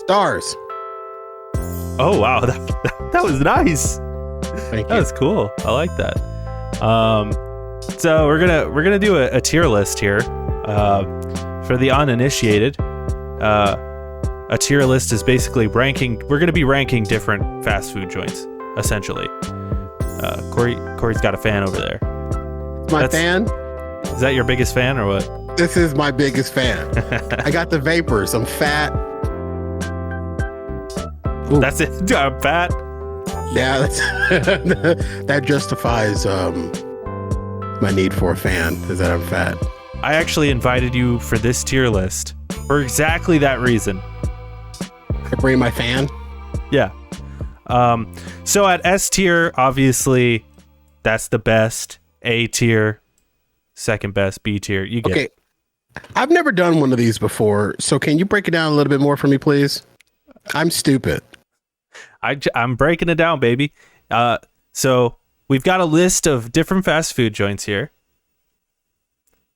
Stars. Oh wow, that was nice. Thank That you. was cool. I like that. So we're gonna do a tier list here. For the uninitiated, a tier list is basically ranking. We're gonna be ranking different fast food joints, essentially. Corey's got a fan over there. My fan. Is that your biggest fan or what? This is my biggest fan. I got the vapors. I'm fat. Ooh. That's it. I'm fat. Yeah, that's, that justifies my need for a fan, is that I'm fat. I actually invited you for this tier list for exactly that reason. I bring my fan. Yeah. So at S tier, obviously, that's the best. A tier, second best. B tier, you get it. I've never done one of these before, so can you break it down a little bit more for me, please? I'm stupid. I'm breaking it down, baby. So we've got a list of different fast food joints here,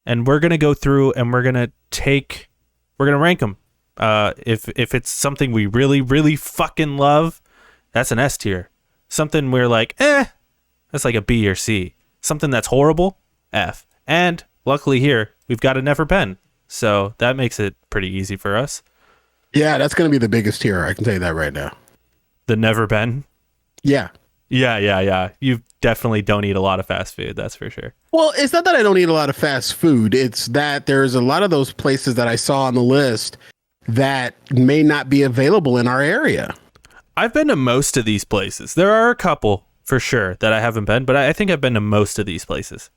and we're gonna go through and we're gonna rank them. If it's something we really, really fucking love, that's an S tier. Something we're like, that's like a B or C. Something that's horrible, F. And luckily here, we've got a never been. So that makes it pretty easy for us. Yeah, that's going to be the biggest tier. I can tell you that right now. The never been? Yeah. Yeah. You definitely don't eat a lot of fast food, that's for sure. Well, it's not that I don't eat a lot of fast food. It's that there's a lot of those places that I saw on the list that may not be available in our area. I've been to most of these places. There are a couple for sure that I haven't been, but I think I've been to most of these places.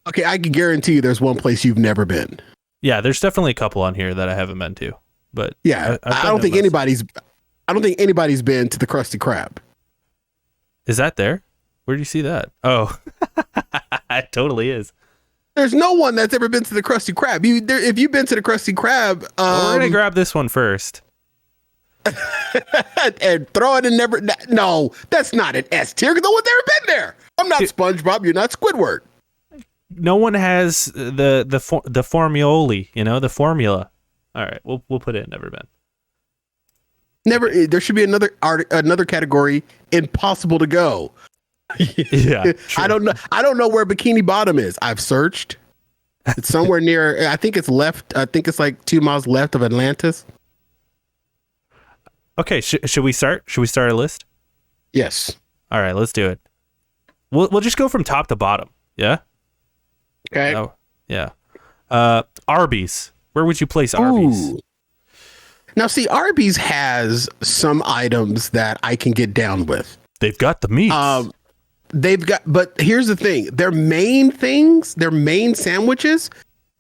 Okay, I can guarantee you there's one place you've never been. Yeah, there's definitely a couple on here that I haven't been to. But yeah, I don't think anybody's been to the Krusty Krab. Is that there? Where do you see that? Oh, it totally is. There's no one that's ever been to the Krusty Krab. If you've been to the Krusty Krab, well, we're gonna grab this one first. and throw it in never. No, that's not an S tier because no one's ever been there. I'm not SpongeBob. You're not Squidward. No one has the formuoli. The formula. All right, we'll put it in never been. Never. There should be another category. Impossible to go. Yeah, true. I don't know where Bikini Bottom is. I've searched. It's somewhere near. I think it's left. I think it's like 2 miles left of Atlantis. Okay, should we start? Should we start a list? Yes. All right, let's do it. We'll just go from top to bottom. Yeah. Okay. Oh, yeah. Arby's. Where would you place Arby's? Ooh. Now, see, Arby's has some items that I can get down with. They've got the meats. But here's the thing: their main sandwiches,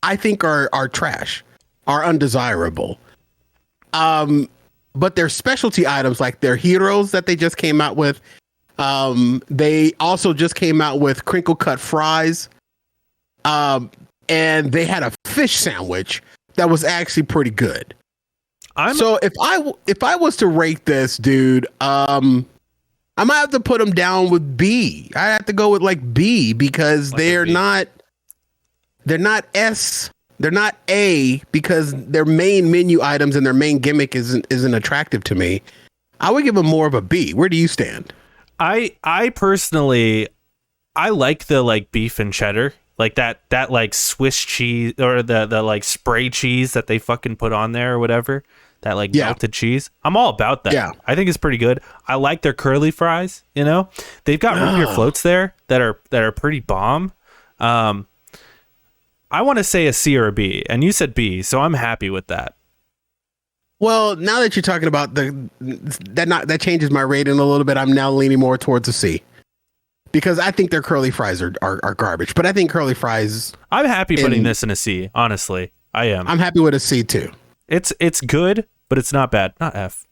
I think are trash, are undesirable. But their specialty items, like their heroes that they just came out with, they also just came out with crinkle cut fries, and they had a fish sandwich that was actually pretty good. So if I was to rate this, dude, I might have to put them down with B. I have to go with like B because they're not S. They're not A because their main menu items and their main gimmick isn't attractive to me. I would give them more of a B. Where do you stand? I personally, I like the like beef and cheddar, like that like Swiss cheese or the like spray cheese that they fucking put on there or whatever. That like melted cheese. I'm all about that. Yeah. I think it's pretty good. I like their curly fries, They've got root beer floats there that are pretty bomb. I want to say a C or a B, and you said B, so I'm happy with that. Well, now that you're talking about that changes my rating a little bit. I'm now leaning more towards a C because I think their curly fries are garbage. But I think curly fries. I'm happy putting this in a C. Honestly, I am. I'm happy with a C too. It's good, but it's not bad. Not F.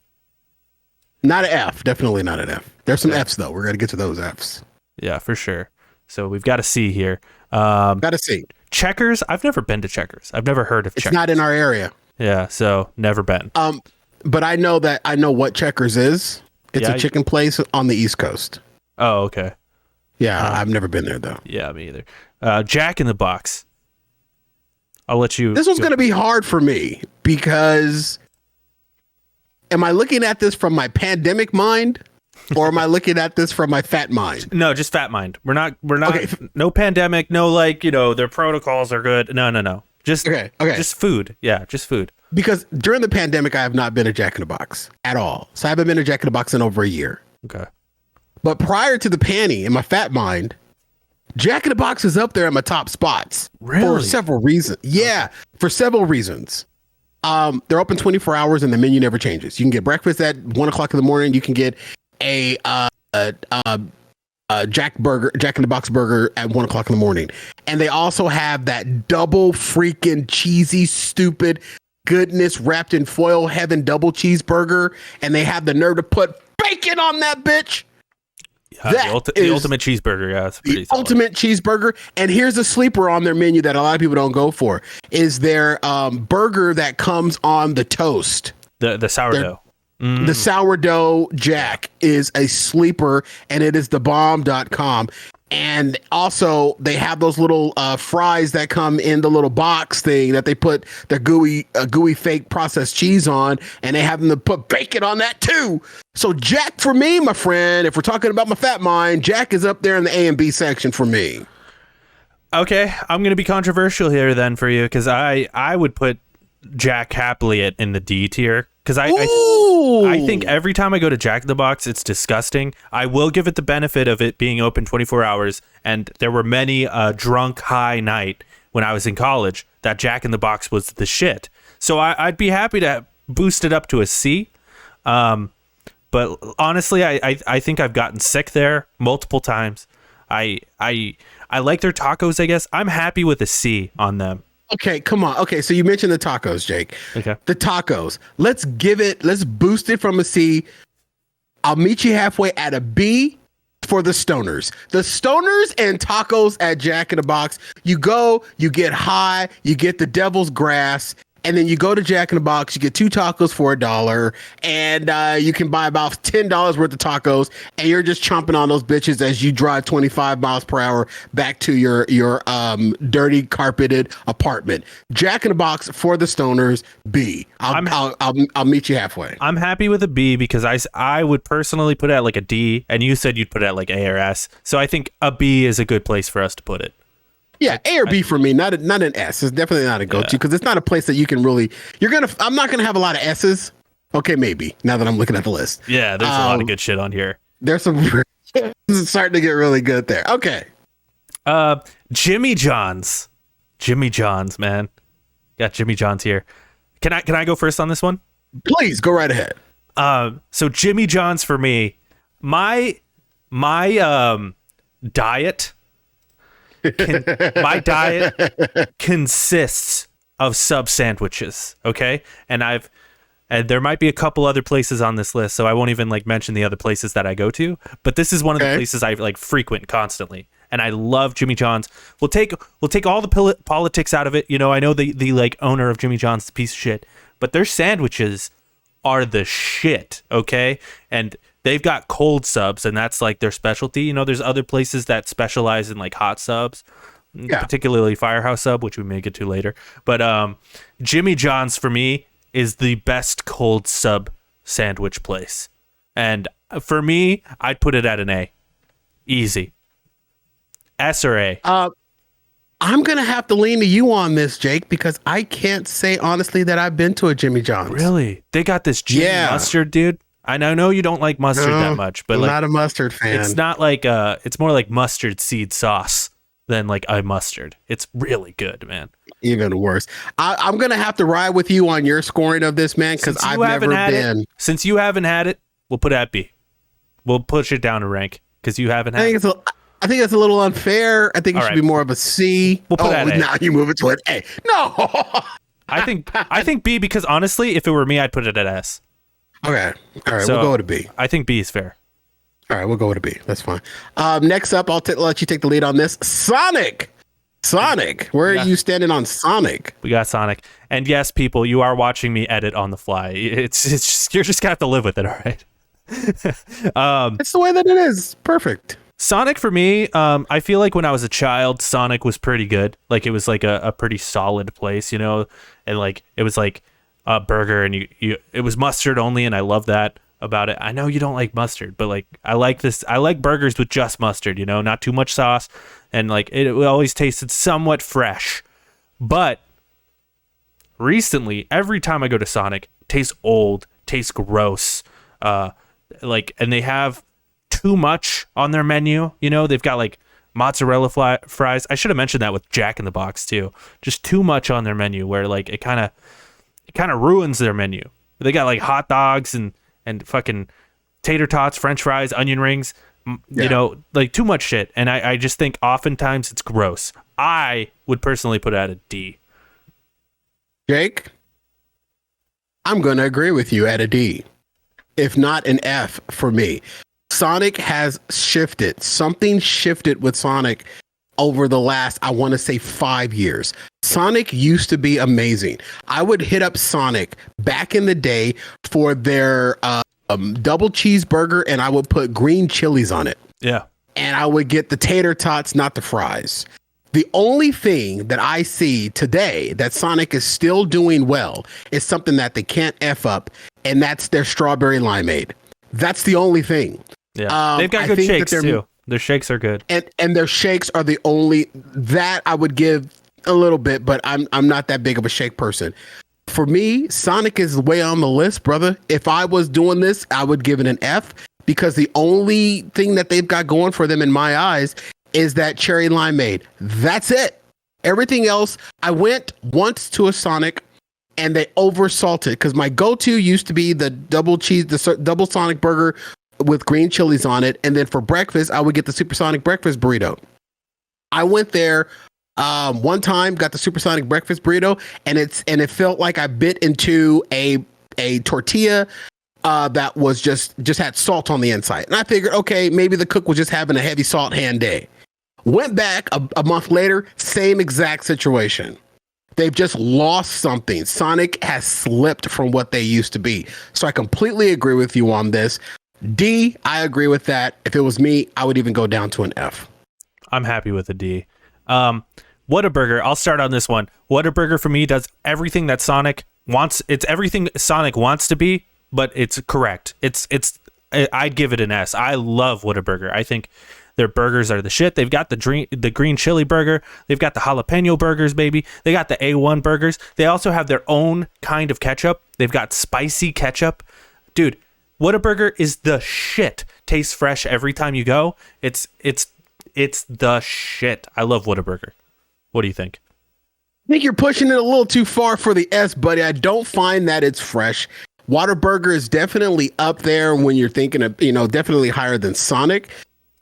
Not an F. Definitely not an F. There's some Fs though. We're gonna get to those Fs. Yeah, for sure. So we've got a C here. Got a C. Checkers. I've never been to Checkers. I've never heard of Checkers. It's not in our area. Yeah, so never been. But I know what Checkers is. It's a chicken place on the East Coast. Oh, okay. Yeah, I've never been there though. Yeah, me either. Jack in the Box. I'll let you. This one's going to be hard for me because am I looking at this from my pandemic mind, or am I looking at this from my fat mind? No, just fat mind. We're not. Okay. No pandemic. No, like, their protocols are good. No. Just Okay. Just food. Yeah, just food. Because during the pandemic, I have not been a Jack in the Box at all. So I haven't been a Jack in the Box in over a year. Okay. But prior to the panty, in my fat mind, Jack in the Box is up there in my top spots Really? for several reasons. Yeah, for several reasons. They're open 24 hours and the menu never changes. You can get breakfast at 1 o'clock in the morning. You can get a Jack in the Box burger at 1 o'clock in the morning. And they also have that double freaking cheesy, stupid goodness wrapped in foil heaven double cheeseburger. And they have the nerve to put bacon on that bitch. Yeah, the ultimate cheeseburger. Yeah, it's pretty solid. Ultimate cheeseburger. And here's a sleeper on their menu that a lot of people don't go for is their burger that comes on the toast. The sourdough. The sourdough Jack is a sleeper, and it is thebomb.com. And also they have those little fries that come in the little box thing that they put the gooey fake processed cheese on, and they have them to put bacon on that too. So Jack, for me, my friend, if we're talking about my fat mind, Jack is up there in the A and B section for me. Okay, I'm going to be controversial here then for you, because I would put Jack happily in the D tier, because I think every time I go to Jack in the Box, it's disgusting. I will give it the benefit of it being open 24 hours, and there were many drunk high night when I was in college that Jack in the Box was the shit. So I'd be happy to boost it up to a C. But honestly, I think I've gotten sick there multiple times. I like their tacos, I guess. I'm happy with a C on them. Okay, come on. Okay, so you mentioned the tacos, Jake. Okay. The tacos. Let's boost it from a C. I'll meet you halfway at a B for the stoners. The stoners and tacos at Jack in the Box. You go, you get high, you get the devil's grass, and then you go to Jack in the Box, you get 2 tacos for $1, and you can buy about $10 worth of tacos, and you're just chomping on those bitches as you drive 25 miles per hour back to your dirty carpeted apartment. Jack in the Box for the stoners, B. I'll meet you halfway. I'm happy with a B because I would personally put it at like a D, and you said you'd put it at like A or S. So I think a B is a good place for us to put it. Yeah, A or B for me, not an S. It's definitely not a go-to because it's not a place that you can really. I'm not gonna have a lot of S's. Okay, maybe now that I'm looking at the list. Yeah, there's a lot of good shit on here. There's some this is starting to get really good there. Okay. Jimmy John's, man, got Jimmy John's here. Can I go first on this one? Please go right ahead. So Jimmy John's for me, my diet. My diet consists of sub sandwiches, okay? And there might be a couple other places on this list, so I won't even like mention the other places that I go to, but this is one of the places I like frequent constantly. And I love Jimmy John's. We'll take all the politics out of it. I know the like owner of Jimmy John's is a piece of shit, but their sandwiches are the shit, okay? And they've got cold subs, and that's like their specialty. There's other places that specialize in like hot subs, particularly Firehouse Sub, which we may get to later. But Jimmy John's for me is the best cold sub sandwich place. And for me, I'd put it at an A. Easy. S or A? I'm going to have to lean to you on this, Jake, because I can't say honestly that I've been to a Jimmy John's. Really? They got this Jimmy mustard, dude. I know you don't like mustard that much, but I'm like, not a mustard fan. It's not like it's more like mustard seed sauce than like a mustard. It's really good, man. Even worse. I'm gonna have to ride with you on your scoring of this, man, because I've never been. Since you haven't had it, we'll put it at B. We'll push it down a rank because you haven't had it. I think that's a little unfair. I think it should be more of a C. We'll put it at A. Now you move it to an A. No. I think B because honestly, if it were me, I'd put it at S. Okay. All right. So, we'll go with a B. I think B is fair. All right. We'll go with a B. That's fine. Next up, I'll let you take the lead on this. Sonic. Where are you standing on Sonic? We got Sonic. And yes, people, you are watching me edit on the fly. It's just, you're just going to have to live with it. All right. It's the way that it is. Perfect. Sonic for me, I feel like when I was a child, Sonic was pretty good. Like it was like a pretty solid place, and like it was like burger, and it was mustard only, and I love that about it. I know you don't like mustard, but like I like this. I like burgers with just mustard, not too much sauce, and like it always tasted somewhat fresh. But recently, every time I go to Sonic, it tastes old, tastes gross. And they have too much on their menu. They've got like mozzarella fries. I should have mentioned that with Jack in the Box too. Just too much on their menu, where like it kind of ruins their menu. They got like hot dogs and fucking tater tots, French fries, onion rings. Like too much shit. And I just think oftentimes it's gross. I would personally put it at a D. Jake, I'm going to agree with you at a D, if not an F for me. Sonic has shifted. Something shifted with Sonic over the last, I want to say, 5 years. Sonic used to be amazing. I would hit up Sonic back in the day for their double cheeseburger, and I would put green chilies on it. Yeah. And I would get the tater tots, not the fries. The only thing that I see today that Sonic is still doing well is something that they can't F up, and that's their strawberry limeade. That's the only thing. Yeah, they've got good shakes too. Their shakes are good, and their shakes are the only that I would give a little bit, but I'm not that big of a shake person. For me, Sonic is way on the list, brother. If I was doing this, I would give it an F, because the only thing that they've got going for them in my eyes is that cherry limeade. That's it. Everything else, I went once to a Sonic and they oversalted, because my go-to used to be the double Sonic burger with green chilies on it. And then for breakfast, I would get the Supersonic breakfast burrito. I went there one time, got the Supersonic breakfast burrito, and it felt like I bit into a tortilla that was just had salt on the inside. And I figured, okay, maybe the cook was just having a heavy salt hand day. Went back a month later, same exact situation. They've just lost something. Sonic has slipped from what they used to be. So I completely agree with you on this. D, I agree with that. If it was me, I would even go down to an F. I'm happy with a D. Whataburger, I'll start on this one. Whataburger for me does everything that Sonic wants. It's everything Sonic wants to be, but it's correct. I'd give it an S. I love Whataburger. I think their burgers are the shit. They've got the green chili burger. They've got the jalapeno burgers, baby. They got the A1 burgers. They also have their own kind of ketchup. They've got spicy ketchup. Dude, Whataburger is the shit. Tastes fresh every time you go. It's the shit. I love Whataburger. What do you think? I think you're pushing it a little too far for the S, buddy. I don't find that it's fresh. Whataburger is definitely up there when you're thinking of, definitely higher than Sonic.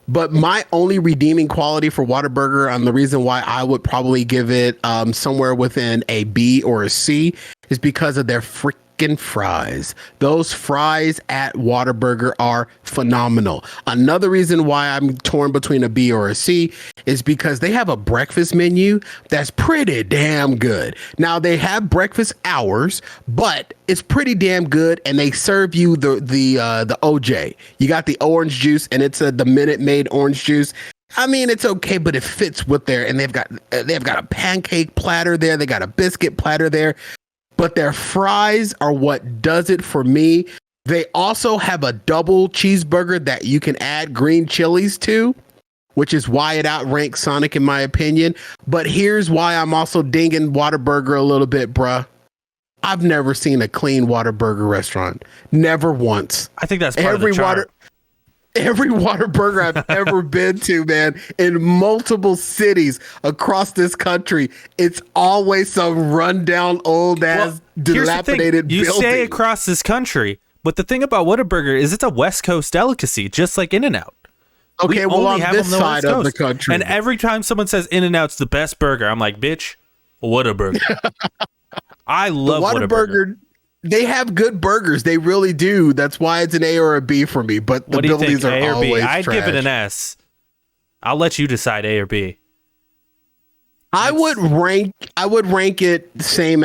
But my only redeeming quality for Whataburger, the reason why I would probably give it somewhere within a B or a C, is because of their freaking fries. Those fries at Whataburger are phenomenal. Another reason why I'm torn between a B or a C is because they have a breakfast menu that's pretty damn good. Now, they have breakfast hours, but it's pretty damn good, and they serve you the OJ. You got the orange juice, and it's the Minute Maid orange juice. I mean, it's okay, but it fits with and they've got a pancake platter there. They got a biscuit platter there. But their fries are what does it for me. They also have a double cheeseburger that you can add green chilies to, which is why it outranks Sonic in my opinion. But here's why I'm also dinging Whataburger a little bit, bruh. I've never seen a clean Whataburger restaurant. Never once. I think that's part of the charm. Every Whataburger I've ever been to, man, in multiple cities across this country, it's always some rundown, old-ass, dilapidated building. You say across this country, but the thing about Whataburger is it's a West Coast delicacy, just like In-N-Out. Okay, well, on this side of the country. And every time someone says In-N-Out's the best burger, I'm like, bitch, Whataburger. I love Whataburger. They have good burgers. They really do. That's why it's an A or a B for me. But the buildings are always trash. I'd give it an S. I'll let you decide A or B. I would rank it same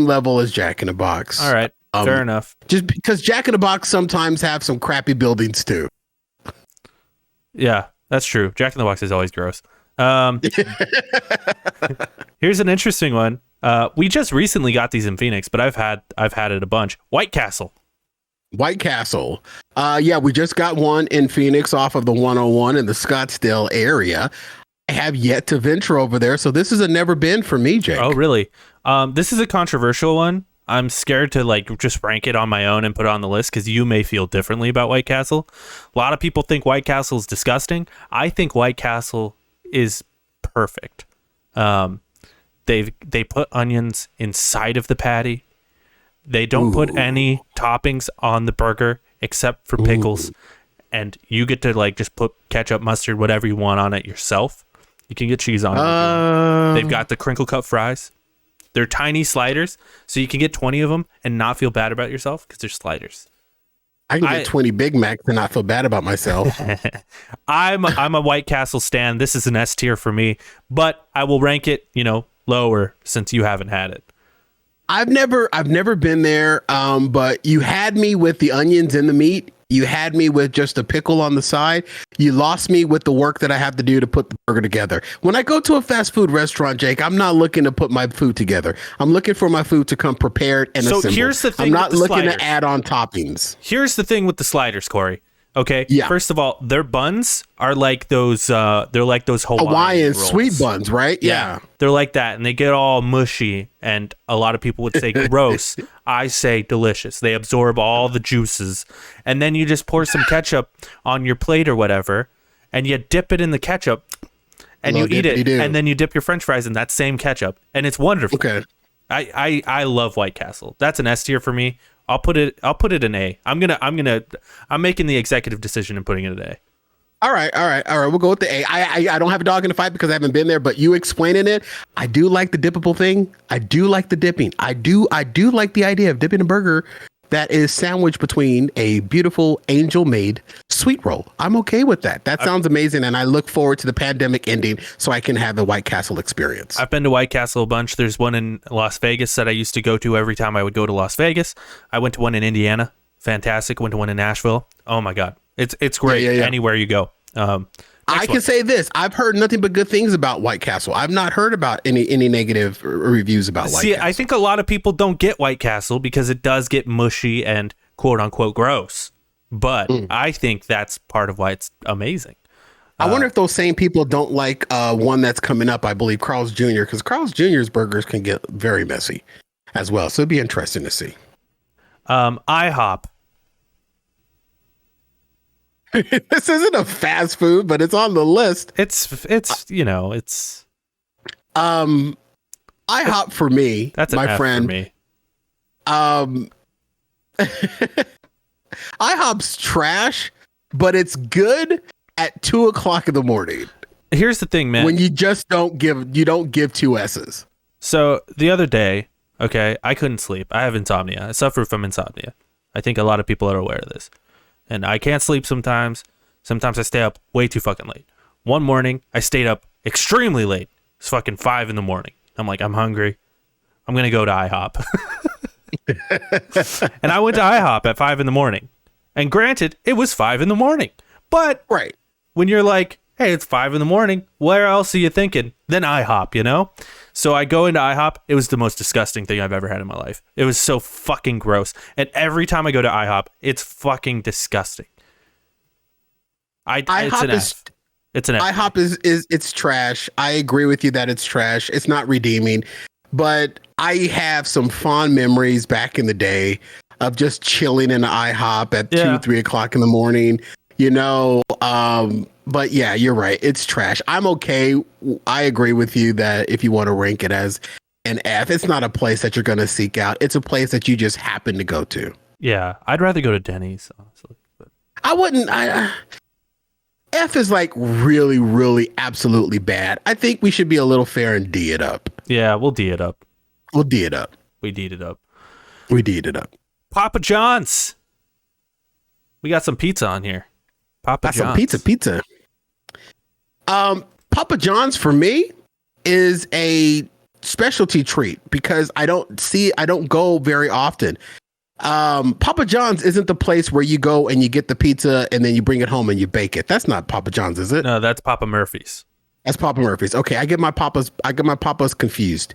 level as Jack in the Box. All right, fair enough. Just because Jack in the Box sometimes have some crappy buildings too. Yeah, that's true. Jack in the Box is always gross. Here's an interesting one. We just recently got these in Phoenix, but I've had it a bunch. White Castle. White Castle. Yeah, we just got one in Phoenix off of the 101 in the Scottsdale area. I have yet to venture over there, so this is a never been for me, Jake. Oh, really? This is a controversial one. I'm scared to like just rank it on my own and put it on the list because you may feel differently about White Castle. A lot of people think White Castle is disgusting. I think White Castle is perfect. They put onions inside of the patty. They don't put any toppings on the burger except for pickles. And you get to like just put ketchup, mustard, whatever you want on it yourself. You can get cheese on it. They've got the crinkle cut fries. They're tiny sliders, so you can get 20 of them and not feel bad about yourself because they're sliders. I can get 20 Big Macs and not feel bad about myself. I'm a White Castle stan. This is an S tier for me, but I will rank it, lower since you haven't had it. I've never been there, but you had me with the onions and the meat. You had me with just a pickle on the side. You lost me with the work that I have to do to put the burger together. When I go to a fast food restaurant, Jake, I'm not looking to put my food together. I'm looking for my food to come prepared and assembled. Here's the thing. I'm not looking sliders. to add on toppings. Here's the thing with the sliders, Corey. Okay. Yeah. First of all, their buns are like those. They're like those Hawaiian rolls. sweet buns, right? Yeah. They're like that, and they get all mushy. And a lot of people would say gross. I say delicious. They absorb all the juices, and then you just pour some ketchup on your plate or whatever, and you dip it in the ketchup, and you eat it, and then you dip your French fries in that same ketchup, and it's wonderful. Okay. I love White Castle. That's an S tier for me. I'll put it in A. I'm making the executive decision and putting it in A. All right. We'll go with the A. I don't have a dog in the fight because I haven't been there, but you explaining it, I do like the dippable thing. I do like the dipping. I do like the idea of dipping a burger that is sandwiched between a beautiful angel-made sweet roll. I'm okay with that. That sounds amazing, and I look forward to the pandemic ending so I can have the White Castle experience. I've been to White Castle a bunch. There's one in Las Vegas that I used to go to every time I would go to Las Vegas. I went to one in Indiana. Fantastic. Went to one in Nashville. Oh, my God. It's great anywhere you go. I can say this. I've heard nothing but good things about White Castle. I've not heard about any negative reviews about White Castle. I think a lot of people don't get White Castle because it does get mushy and quote unquote gross. But I think that's part of why it's amazing. I wonder if those same people don't like one that's coming up, I believe, Carl's Jr., because Carl's Jr.'s burgers can get very messy as well. So it'd be interesting to see. IHOP. This isn't a fast food, but it's on the list. It's IHOP for me. That's an my F friend. for me. IHOP's trash, but it's good at 2:00 in the morning. Here's the thing, man. When you just don't give two S's. So the other day, okay, I couldn't sleep. I have insomnia. I suffer from insomnia. I think a lot of people are aware of this. And I can't sleep sometimes. Sometimes I stay up way too fucking late. One morning, I stayed up extremely late. It's fucking 5 in the morning. I'm like, I'm hungry. I'm going to go to IHOP. And I went to IHOP at 5 in the morning. And granted, it was 5 in the morning. But when you're like, hey, it's 5 in the morning, where else are you thinking than IHOP, So I go into IHOP. It was the most disgusting thing I've ever had in my life. It was so fucking gross. And every time I go to IHOP, it's fucking disgusting. It's an F. It's an F. IHOP is it's trash. I agree with you that it's trash. It's not redeeming. But I have some fond memories back in the day of just chilling in the IHOP at 2-3 o'clock in the morning. But yeah, you're right. It's trash. I'm okay. I agree with you that if you want to rank it as an F, it's not a place that you're going to seek out. It's a place that you just happen to go to. Yeah, I'd rather go to Denny's, honestly. But I wouldn't. F is like really, really, absolutely bad. I think we should be a little fair and D it up. Yeah, we'll D it up. We'll D it up. We D'd it up. We D'd it up. Papa John's. We got some pizza on here. Papa John's. Some pizza. Papa John's for me is a specialty treat because I don't go very often. Papa John's isn't the place where you go and you get the pizza and then you bring it home and you bake it. That's not Papa John's, is it? No, that's Papa Murphy's. That's Papa Murphy's. Okay, I get my papas confused.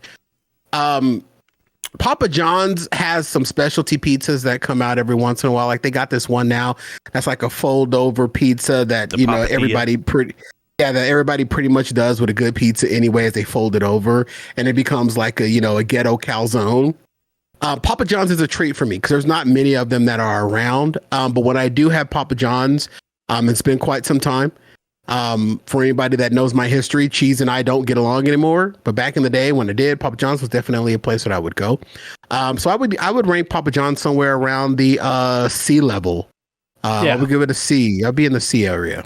Papa John's has some specialty pizzas that come out every once in a while. Like they got this one now that's like a fold over pizza that that everybody pretty much does with a good pizza anyway, as they fold it over and it becomes like a ghetto calzone. Papa John's is a treat for me because there's not many of them that are around. But when I do have Papa John's, it's been quite some time. For anybody that knows my history, Cheese and I don't get along anymore. But back in the day when I did, Papa John's was definitely a place that I would go. So I would rank Papa John's somewhere around the C level. I would give it a C. I'll be in the C area.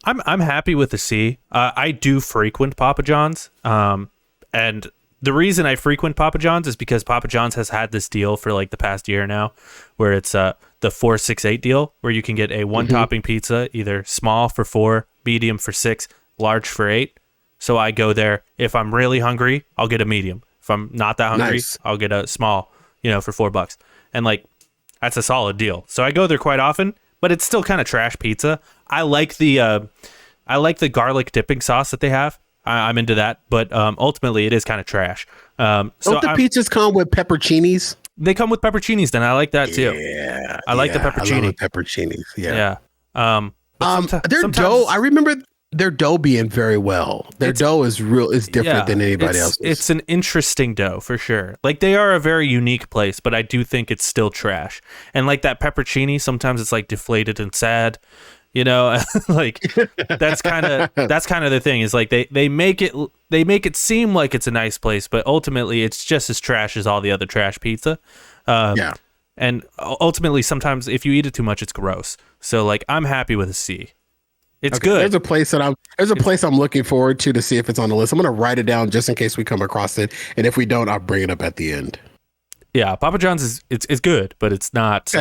I'm happy with the C. I do frequent Papa John's. And the reason I frequent Papa John's is because Papa John's has had this deal for like the past year now, where it's the 4-6-8 deal, where you can get a one topping pizza, either small for 4, medium for 6, large for 8. So I go there. If I'm really hungry, I'll get a medium. If I'm not that hungry, I'll get a small, for $4. And like, that's a solid deal. So I go there quite often, but it's still kind of trash pizza. I like the garlic dipping sauce that they have. I'm into that, but ultimately it is kind of trash. Don't the pizzas come with pepperoncinis? They come with pepperoncinis, then I like that too. Yeah, I like the pepperoni. I love the pepperoncinis. Yeah. Their dough, I remember their dough being very well. Their dough is different than anybody else's. It's an interesting dough for sure. Like they are a very unique place, but I do think it's still trash. And like that pepperoni, sometimes it's like deflated and sad. Like that's kind of the thing is like they make it seem like it's a nice place, but ultimately it's just as trash as all the other trash pizza. And ultimately sometimes if you eat it too much, it's gross. So like I'm happy with a C. It's good. There's a place I'm looking forward to see if it's on the list. I'm going to write it down just in case we come across it. And if we don't, I'll bring it up at the end. Yeah. Papa John's it's good, but it's not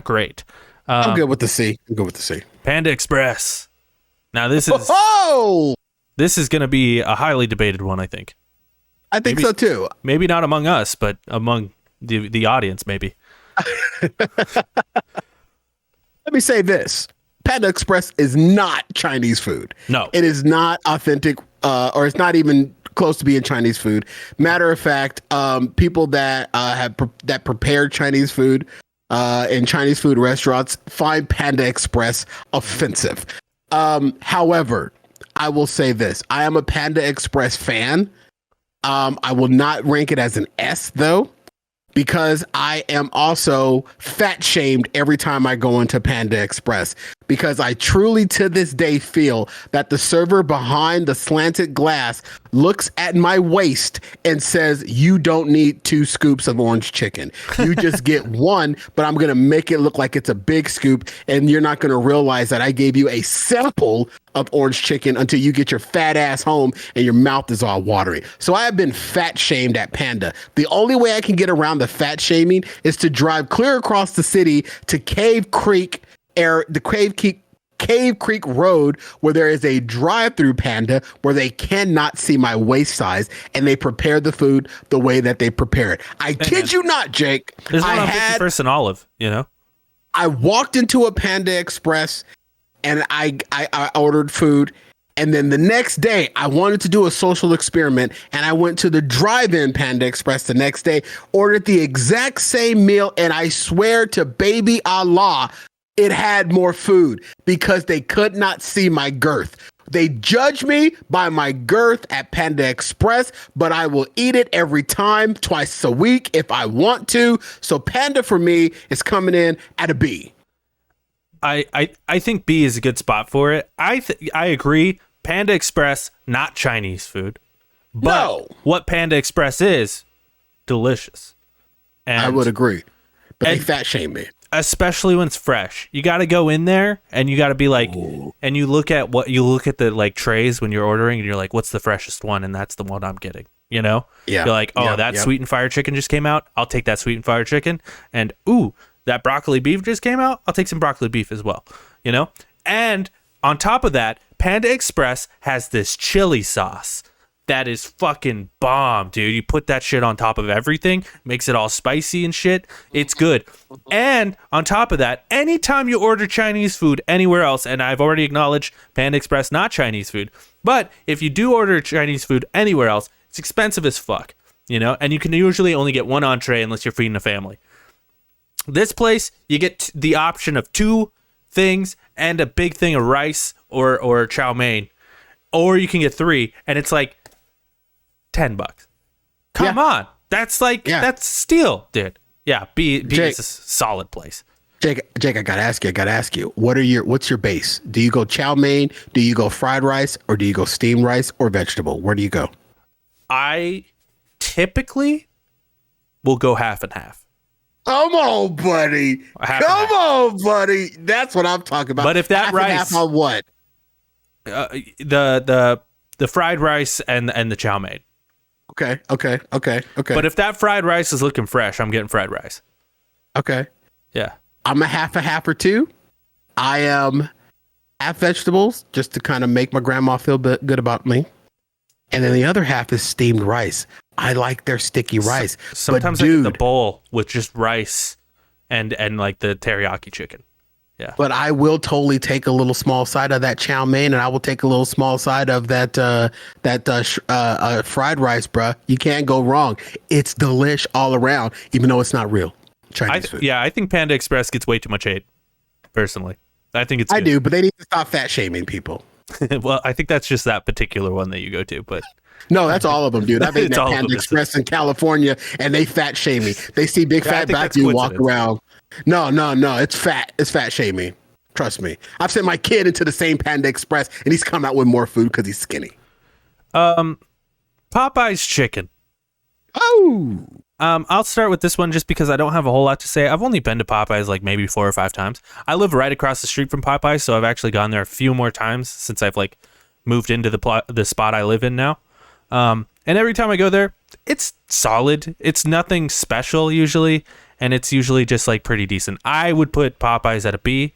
great. I'm good with the C. Panda Express. Now this is going to be a highly debated one, I think. I think so too. Maybe not among us, but among the audience, maybe. Let me say this. Panda Express is not Chinese food. No. It is not authentic, or it's not even close to being Chinese food. Matter of fact, people that that prepare Chinese food in Chinese food restaurants find Panda Express offensive. However, I will say this. I am a Panda Express fan. I will not rank it as an S though, because I am also fat shamed every time I go into Panda Express, because I truly to this day feel that the server behind the slanted glass looks at my waist and says, you don't need 2 scoops of orange chicken. You just get 1, but I'm going to make it look like it's a big scoop. And you're not going to realize that I gave you a sample of orange chicken until you get your fat ass home and your mouth is all watery. So I have been fat shamed at Panda. The only way I can get around the fat shaming is to drive clear across the city to Cave Creek Road, where there is a drive-through Panda where they cannot see my waist size and they prepare the food the way that they prepare it. I kid you not, Jake. There's one on 51st and Olive, I walked into a Panda Express and I ordered food. And then the next day, I wanted to do a social experiment, and I went to the drive-in Panda Express the next day, ordered the exact same meal, and I swear to baby Allah, it had more food because they could not see my girth. They judge me by my girth at Panda Express, but I will eat it every time, twice a week if I want to. So Panda for me is coming in at a B. I think B is a good spot for it. I agree. Panda Express, not Chinese food. But what Panda Express is, delicious. And I would agree. But they fat shame me. Especially when it's fresh. You got to go in there and you got to be like, and you look at the like trays when you're ordering and you're like, what's the freshest one? And that's the one I'm getting, Yeah. You're like, sweet and fire chicken just came out. I'll take that sweet and fire chicken. And that broccoli beef just came out. I'll take some broccoli beef as well, And on top of that, Panda Express has this chili sauce that is fucking bomb, dude. You put that shit on top of everything, makes it all spicy and shit. It's good. And on top of that, anytime you order Chinese food anywhere else, and I've already acknowledged Panda Express, not Chinese food, but if you do order Chinese food anywhere else, it's expensive as fuck. you know, and you can usually only get one entree unless you're feeding a family. This place, you get the option of 2 things and a big thing of rice or chow mein, or you can get 3, and it's like $10. Come on, that's like that's steal, dude. Yeah, B is a solid place. Jake, I gotta ask you. What's your base? Do you go chow mein? Do you go fried rice, or do you go steamed rice or vegetable? Where do you go? I typically will go half and half. Come on, buddy. Come on, buddy. That's what I'm talking about. But if that half rice, and half on what? The fried rice and the chow mein. Okay. But if that fried rice is looking fresh, I'm getting fried rice. Okay. Yeah. I'm a half or 2. I am half vegetables just to kind of make my grandma feel good about me. And then the other half is steamed rice. I like their sticky rice. Sometimes I get the bowl with just rice and like the teriyaki chicken. Yeah. But I will totally take a little small side of that chow mein, and I will take a little small side of that fried rice, bruh. You can't go wrong. It's delish all around, even though it's not real Chinese food. Yeah, I think Panda Express gets way too much hate, personally. I think it's good. I do, but they need to stop fat shaming people. Well, I think that's just that particular one that you go to, but... No, that's all of them, dude. I've eaten at Panda Express in California, and they fat shame me. They see big fat back you walk around. No. It's fat. It's fat shaming. Trust me. I've sent my kid into the same Panda Express, and he's come out with more food because he's skinny. Popeye's chicken. Oh. I'll start with this one just because I don't have a whole lot to say. I've only been to Popeyes like maybe 4 or 5 times. I live right across the street from Popeyes, so I've actually gone there a few more times since I've like moved into the spot I live in now. And every time I go there, it's solid. It's nothing special usually, and it's usually just like pretty decent. I would put Popeyes at a B,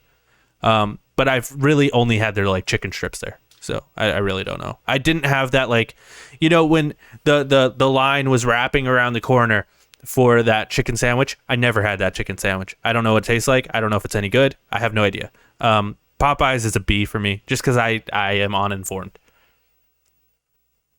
but I've really only had their like chicken strips there. So I really don't know. I didn't have that, like, you know, when the line was wrapping around the corner for that chicken sandwich. I never had that chicken sandwich. I don't know what it tastes like. I don't know if it's any good. I have no idea. Popeyes is a B for me just because I am uninformed.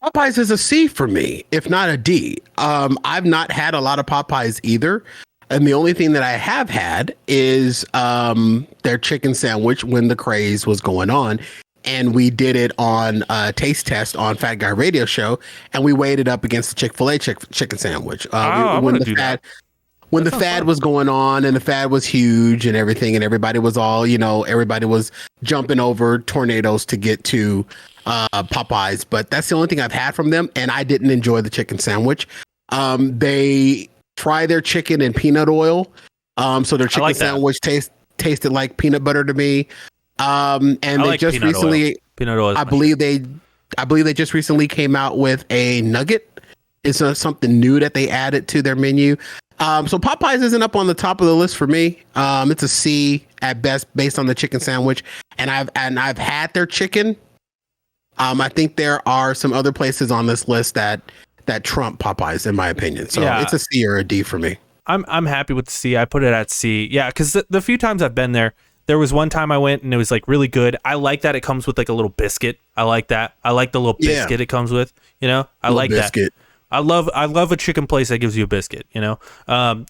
Popeyes is a C for me, if not a D. I've not had a lot of Popeyes either. And the only thing that I have had is their chicken sandwich when the craze was going on. And we did it on a taste test on Fat Guy Radio Show, and we weighed it up against the Chick-fil-A chicken sandwich. When the fad was going on, and the fad was huge and everything, and everybody was all, you know, everybody was jumping over tornadoes to get to Popeyes. But that's the only thing I've had from them, and I didn't enjoy the chicken sandwich. They fry their chicken in peanut oil, so their chicken sandwich tasted like peanut butter to me. And they just recently, I believe they just recently came out with a nugget. It's something new that they added to their menu. So Popeyes isn't up on the top of the list for me. It's a C at best based on the chicken sandwich. And I've had their chicken. I think there are some other places on this list that trump Popeyes in my opinion. So it's a C or a D for me. I'm happy with the C. I put it at C. Yeah, because the few times I've been there, there was one time I went and it was like really good. I like that it comes with like a little biscuit. I like that. I like the little biscuit it comes with. You know, I like biscuit. That. I love a chicken place that gives you a biscuit. You know,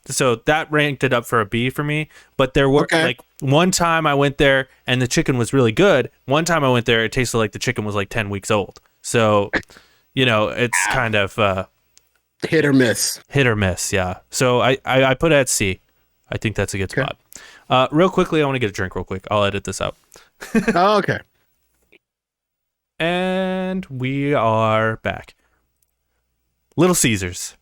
so that ranked it up for a B for me. But there were like one time I went there and the chicken was really good. One time I went there, it tasted like the chicken was like 10 weeks old. So, you know, it's kind of hit or miss. Yeah. So I put it at C. I think that's a good spot. Real quickly, I want to get a drink real quick. I'll edit this out. Oh, okay. And we are back. Little Caesars.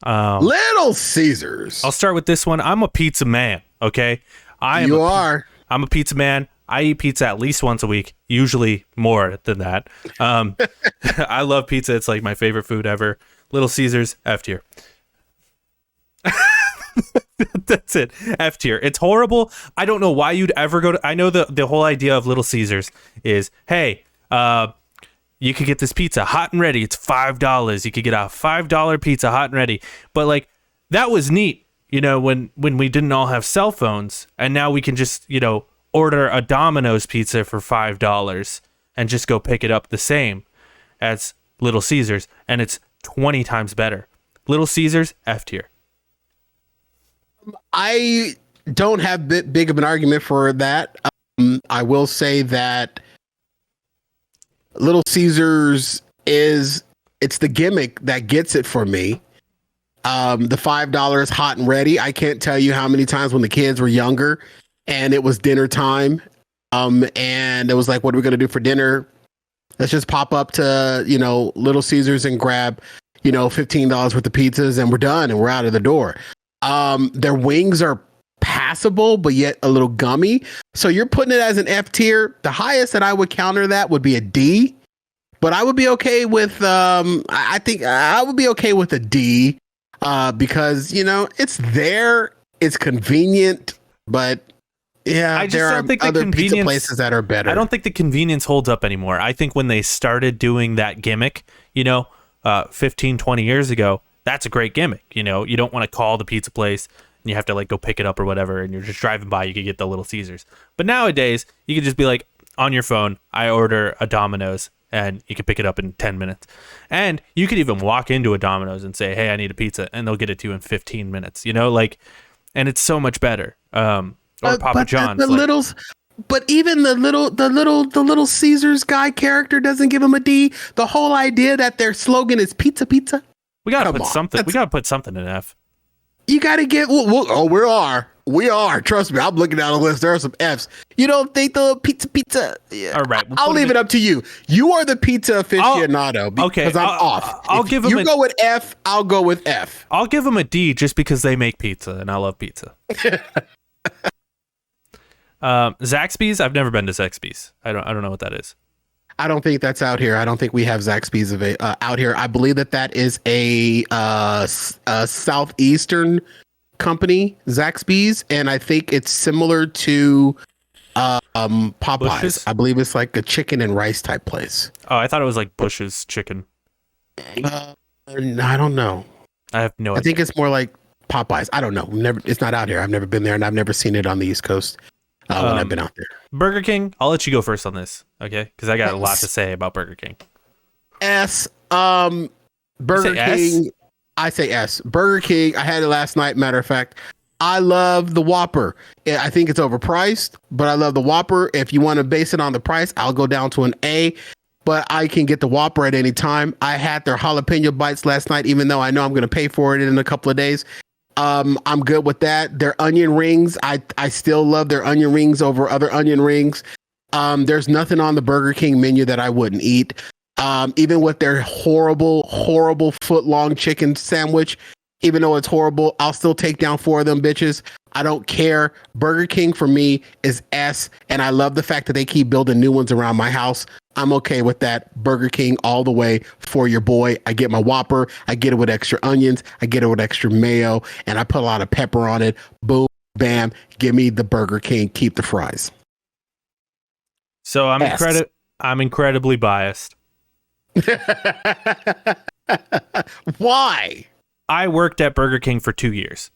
Little Caesars. I'll start with this one. I'm a pizza man, okay? I'm a pizza man. I eat pizza at least once a week, usually more than that. I love pizza. It's like my favorite food ever. Little Caesars, F tier. That's it. F tier. It's horrible. I don't know why you'd ever go to. I know the whole idea of Little Caesars is, hey, you could get this pizza hot and ready. It's $5. You could get a $5 pizza hot and ready. But like that was neat, you know, when we didn't all have cell phones, and now we can just, you know, order a Domino's pizza for $5 and just go pick it up the same as Little Caesars, and it's 20 times better. Little Caesars, F tier. I don't have big of an argument for that. I will say that Little Caesars it's the gimmick that gets it for me. The $5 hot and ready. I can't tell you how many times when the kids were younger and it was dinner time. And it was like, what are we going to do for dinner? Let's just pop up to, Little Caesars and grab, $15 worth of pizzas and we're done and we're out of the door. Their wings are passable, but yet a little gummy. So you're putting it as an F tier. The highest that I would counter that would be a D, but I would be okay with, I think I would be okay with a D, because, it's there, it's convenient, but yeah, I just there don't are think the other pizza places that are better. I don't think the convenience holds up anymore. I think when they started doing that gimmick, 15, 20 years ago, that's a great gimmick. You don't want to call the pizza place and you have to like go pick it up or whatever. And you're just driving by, you could get the Little Caesars. But nowadays you could just be like on your phone, I order a Domino's and you can pick it up in 10 minutes. And you could even walk into a Domino's and say, hey, I need a pizza. And they'll get it to you in 15 minutes, and it's so much better. Or Papa John's. But even the little Caesars guy character doesn't give him a D. The whole idea that their slogan is pizza, pizza. We gotta put something. We gotta put something in F. You gotta get. We are. Trust me. I'm looking down the list. There are some Fs. You don't think the pizza? Yeah. All right. I'll leave it up to you. You are the pizza aficionado. Because I'm off. I'll give him. You go with F. I'll go with F. I'll give them a D just because they make pizza and I love pizza. Zaxby's. I've never been to Zaxby's. I don't know what that is. I don't think that's out here. I don't think we have Zaxby's out here. I believe that is a southeastern company, Zaxby's, and I think it's similar to Popeyes. Bush's? I believe it's like a chicken and rice type place. Oh, I thought it was like Bush's chicken. I don't know. I have no idea. I think it's more like Popeyes. I don't know. It's not out here. I've never been there, and I've never seen it on the East Coast. When I've been out there. Burger King, I'll let you go first on this, okay? Because I got a lot to say about Burger King. S. Burger King. S? I say S. Burger King. I had it last night. Matter of fact, I love the Whopper. I think it's overpriced, but I love the Whopper. If you want to base it on the price, I'll go down to an A. But I can get the Whopper at any time. I had their jalapeno bites last night, even though I know I'm going to pay for it in a couple of days. I'm good with that. Their onion rings, I still love their onion rings over other onion rings. There's nothing on the Burger King menu that I wouldn't eat. Even with their horrible foot-long chicken sandwich, even though it's horrible, I'll still take down 4 of them bitches. I don't care. Burger King for me is S, and I love the fact that they keep building new ones around my house. I'm okay with that. Burger King all the way for your boy. I get my Whopper. I get it with extra onions. I get it with extra mayo, and I put a lot of pepper on it. Boom, bam. Give me the Burger King. Keep the fries. So I'm incredibly biased. Why? I worked at Burger King for 2 years.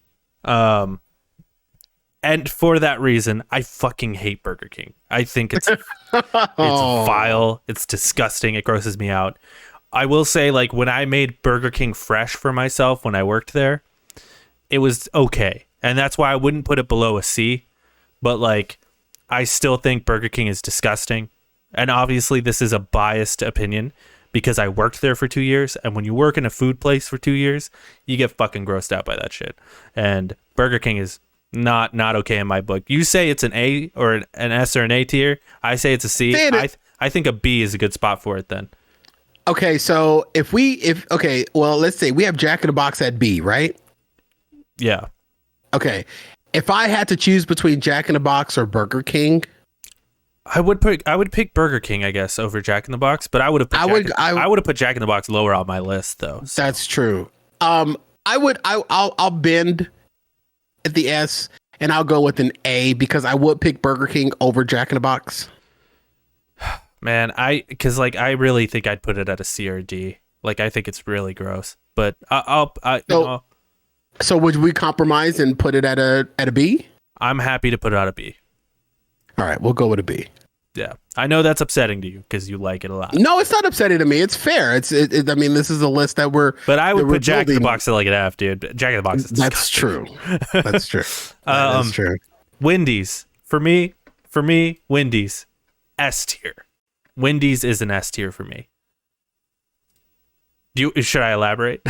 And for that reason, I fucking hate Burger King. I think it's vile. It's disgusting. It grosses me out. I will say, like, when I made Burger King fresh for myself when I worked there, it was okay. And that's why I wouldn't put it below a C. But, like, I still think Burger King is disgusting. And obviously, this is a biased opinion because I worked there for 2 years. And when you work in a food place for 2 years, you get fucking grossed out by that shit. And Burger King is not okay in my book. You say it's an A or an S or an A tier. I say it's a C. I think a B is a good spot for it then. Okay, so let's say we have Jack in the Box at B, right? Yeah. Okay. If I had to choose between Jack in the Box or Burger King, I would pick Burger King, I guess, over Jack in the Box, but I would have put Jack in the Box lower on my list though. So. That's true. I'll bend at the S and I'll go with an A because I would pick Burger King over Jack in the Box. Man, I really think I'd put it at a C or a D. Like, I think it's really gross, but So would we compromise and put it at a B? I'm happy to put it at a B. All right, we'll go with a B. Yeah, I know that's upsetting to you because you like it a lot. No, it's not upsetting to me. It's fair. I mean, this is a list that we're. But I would that we're put Jack in the building. Box at like an F, dude. Jack in the Box is That's disgusting. true. That's true. That is true. Wendy's for me, Wendy's S tier. Wendy's is an S tier for me. Should I elaborate?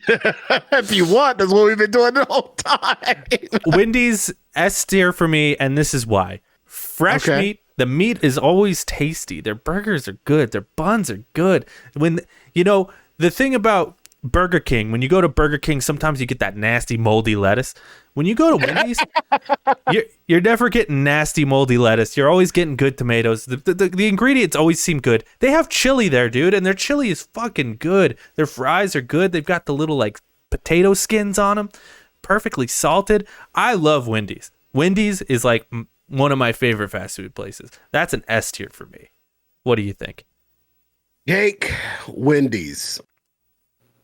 If you want, that's what we've been doing the whole time. Wendy's S tier for me, and this is why. Fresh meat. The meat is always tasty. Their burgers are good. Their buns are good. The thing about Burger King, when you go to Burger King, sometimes you get that nasty, moldy lettuce. When you go to Wendy's, you're never getting nasty, moldy lettuce. You're always getting good tomatoes. The ingredients always seem good. They have chili there, dude, and their chili is fucking good. Their fries are good. They've got the little, like, potato skins on them, perfectly salted. I love Wendy's. Wendy's is, like, one of my favorite fast food places. That's an S tier for me. What do you think? Jake, Wendy's.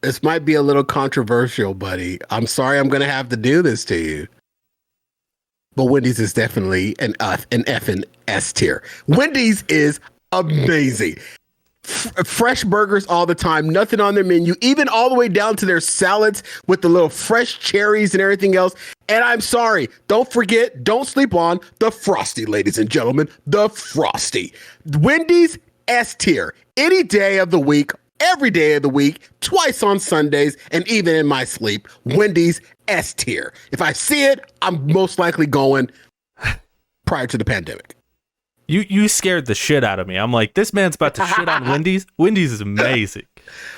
This might be a little controversial, buddy. I'm sorry I'm going to have to do this to you. But Wendy's is definitely an F and S tier. Wendy's is amazing. Fresh burgers all the time, nothing on their menu, even all the way down to their salads with the little fresh cherries and everything else. And I'm sorry, don't sleep on the Frosty, ladies and gentlemen, the Frosty. Wendy's S tier, any day of the week, every day of the week, twice on Sundays, and even in my sleep. Wendy's S tier. If I see it, I'm most likely going prior to the pandemic. You scared the shit out of me. I'm like, this man's about to shit on Wendy's. Wendy's is amazing.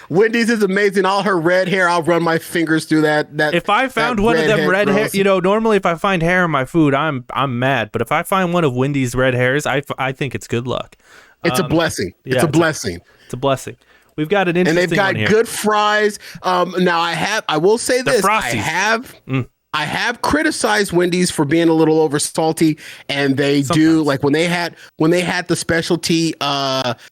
Wendy's is amazing. All her red hair, I'll run my fingers through that. If I found one of them red hair, normally if I find hair in my food, I'm mad. But if I find one of Wendy's red hairs, I think it's good luck. It's a blessing. It's a blessing. It's a blessing. We've got an interesting and they've got good fries. Now I will say this. I have criticized Wendy's for being a little over salty, and they sometimes do, like when they had the specialty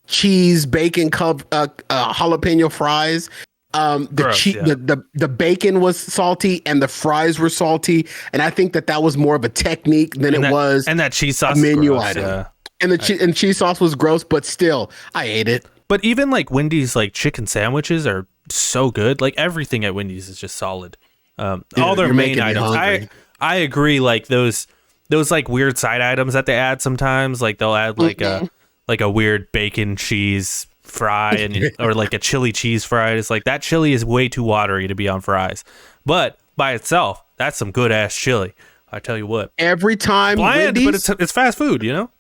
cheese bacon jalapeno fries. The bacon was salty and the fries were salty, and I think that was more of a technique than it was. And that cheese sauce a menu gross, item. Yeah. And cheese sauce was gross, but still, I ate it. But even like Wendy's, like chicken sandwiches are so good. Like everything at Wendy's is just solid. All their main items. I agree. Like those like weird side items that they add sometimes. Like they'll add like a weird bacon cheese fry or like a chili cheese fry. It's like that chili is way too watery to be on fries. But by itself, that's some good ass chili. I tell you what. Every time bland, Wendy's, but it's fast food, you know?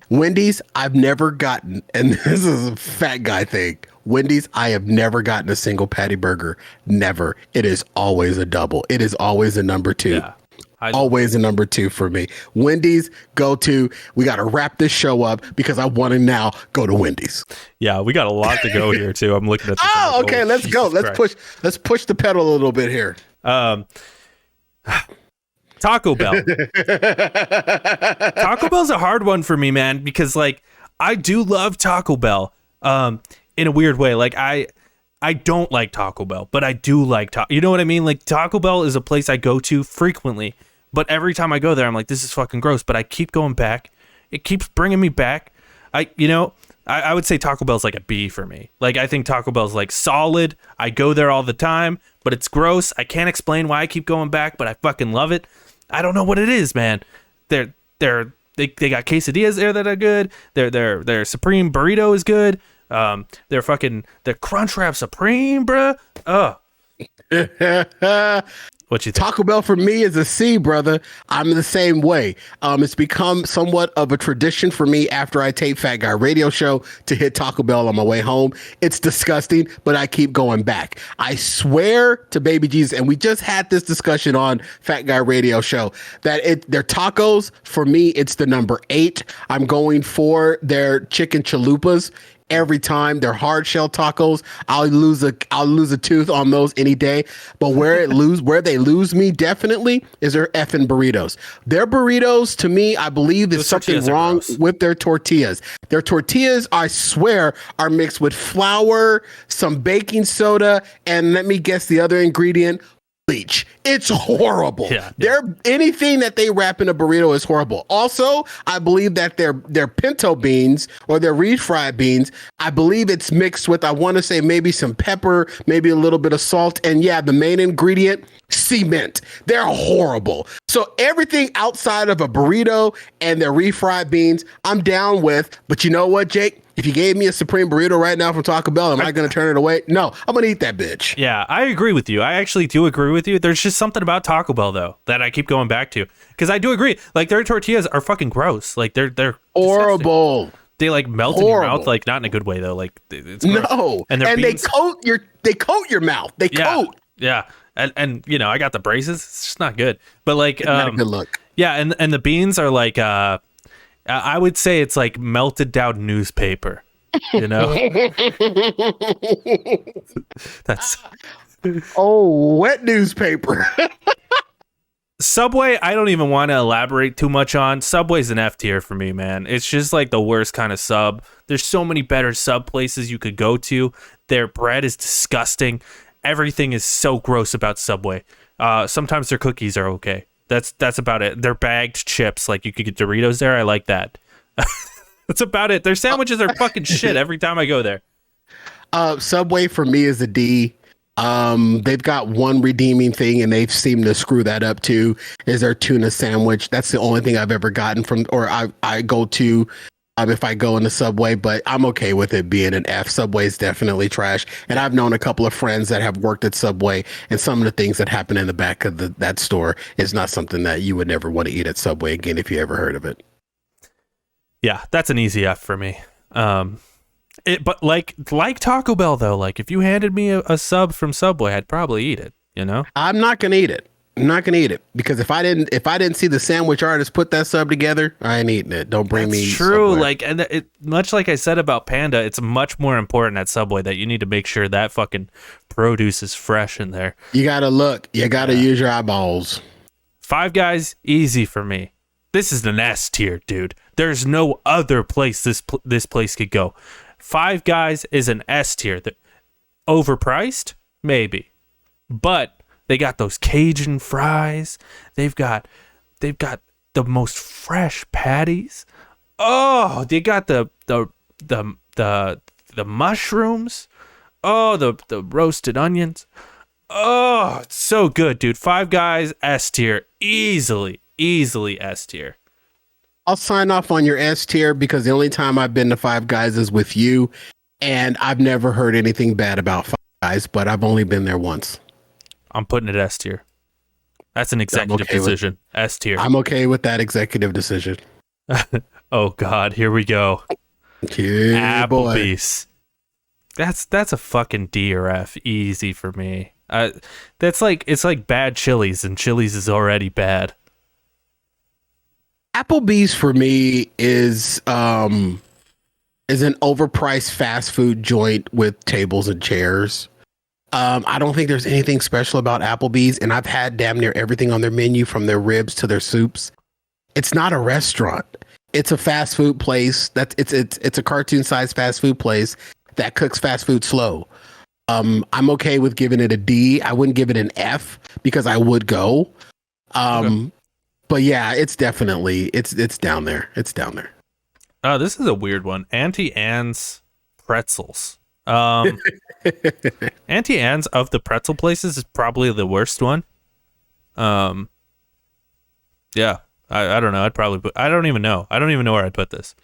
Wendy's, I've never gotten, and this is a fat guy thing. Wendy's, I have never gotten a single patty burger. Never. It is always a double. It is always a number two. Yeah, always a number two for me. Wendy's, go to. We got to wrap this show up because I want to now go to Wendy's. Yeah, we got a lot to go here too. I'm looking at this. Oh, okay. Let's go. Let's push the pedal a little bit here. Taco Bell. Taco Bell's a hard one for me, man, because like I do love Taco Bell in a weird way. Like I don't like Taco Bell, but I do like you know what I mean? Like Taco Bell is a place I go to frequently, but every time I go there I'm like, this is fucking gross, but I keep going back. It keeps bringing me back. I would say Taco Bell's like a B for me. Like I think Taco Bell's like solid. I go there all the time, but it's gross. I can't explain why I keep going back, but I fucking love it. I don't know what it is, man. They got quesadillas there that are good. Their Supreme burrito is good. Their Crunchwrap Supreme, bruh. What you think? Taco Bell for me is a C, brother. I'm the same way. It's become somewhat of a tradition for me after I tape Fat Guy Radio Show to hit Taco Bell on my way home. It's disgusting, but I keep going back. I swear to baby Jesus, and we just had this discussion on Fat Guy Radio Show, that their tacos, for me, it's the number 8. I'm going for their chicken chalupas. Every time they're hard shell tacos, I'll lose a tooth on those any day. But where they lose me definitely is their effing burritos. Their burritos, to me, I believe there's something wrong with their tortillas. Their tortillas, I swear, are mixed with flour, some baking soda, and let me guess the other ingredient, bleach. It's horrible. Yeah. Anything that they wrap in a burrito is horrible. Also, I believe that their pinto beans or their refried beans, I believe it's mixed with, I want to say maybe some pepper, maybe a little bit of salt, and yeah, the main ingredient, cement. They're horrible. So everything outside of a burrito and their refried beans, I'm down with. But you know what, Jake? If you gave me a Supreme burrito right now from Taco Bell, am I going to turn it away? No, I'm going to eat that bitch. Yeah, I agree with you. I actually do agree with you. There's just something about Taco Bell though that I keep going back to because I do agree. Like their tortillas are fucking gross. Like they're horrible. Disgusting. They like melt in your mouth, like not in a good way though. Like it's gross. No, and they coat your mouth. They coat. Yeah, and you know I got the braces. It's just not good. But like not a good look. Yeah, and the beans are like I would say it's like melted down newspaper. You know, that's wet newspaper. Subway, I don't even want to elaborate too much on. Subway's an F tier for me, man. It's just like the worst kind of sub. There's so many better sub places you could go to. Their bread is disgusting. Everything is so gross about Subway. Sometimes their cookies are okay. That's about it. Their bagged chips, like you could get Doritos there. I like that. That's about it. Their sandwiches are fucking shit every time I go there. Subway for me is a D. They've got one redeeming thing, and they've seemed to screw that up too. Is their tuna sandwich? That's the only thing I've ever gotten from, or I go to, if I go in the Subway. But I'm okay with it being an F. Subway is definitely trash, and I've known a couple of friends that have worked at Subway, and some of the things that happen in the back of that store is not something that you would never want to eat at Subway again if you ever heard of it. Yeah, that's an easy F for me. But like Taco Bell though, like if you handed me a sub from Subway, I'd probably eat it. You know, I'm not gonna eat it. I'm not gonna eat it because if I didn't see the sandwich artist put that sub together, I ain't eating it. Don't bring me. True. Subway. Like, and it much like I said about Panda, it's much more important at Subway that you need to make sure that fucking produce is fresh in there. You gotta look. You gotta use your eyeballs. Five Guys, easy for me. This is an S tier, dude. There's no other place this place could go. Five Guys is an S tier. Overpriced? Maybe. But they got those Cajun fries. They've got the most fresh patties. Oh, they got the mushrooms. Oh, the roasted onions. Oh, it's so good, dude. Five Guys, S tier. Easily S tier. I'll sign off on your S tier because the only time I've been to Five Guys is with you, and I've never heard anything bad about Five Guys, but I've only been there once. I'm putting it S tier. That's an executive decision. S tier. I'm okay with that executive decision. Oh God, here we go. Yeah, Applebee's. Boy. That's a fucking D or F. Easy for me. It's like bad Chili's, and Chili's is already bad. Applebee's for me is an overpriced fast food joint with tables and chairs. I don't think there's anything special about Applebee's, and I've had damn near everything on their menu from their ribs to their soups. It's not a restaurant. It's a fast food place. It's a cartoon-sized fast food place that cooks fast food slow. I'm okay with giving it a D. I wouldn't give it an F because I would go. Okay. But yeah, it's definitely it's down there. It's down there. This is a weird one. Auntie Anne's pretzels. Auntie Anne's of the pretzel places is probably the worst one. Yeah, I don't know. I don't even know. I don't even know where I'd put this.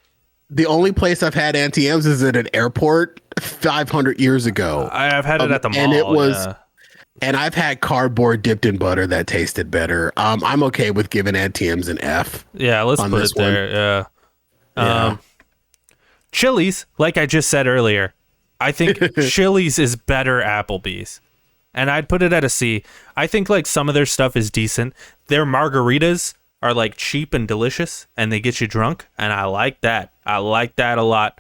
The only place I've had Auntie Anne's is at an airport 500 years ago. I've had it at the mall, and it was. Yeah. And I've had cardboard dipped in butter that tasted better. I'm okay with giving Auntie Anne's an F. Yeah, let's put it there. Yeah. Chili's, like I just said earlier, I think Chili's is better Applebee's. And I'd put it at a C. I think like some of their stuff is decent. Their margaritas are like cheap and delicious and they get you drunk. And I like that. I like that a lot.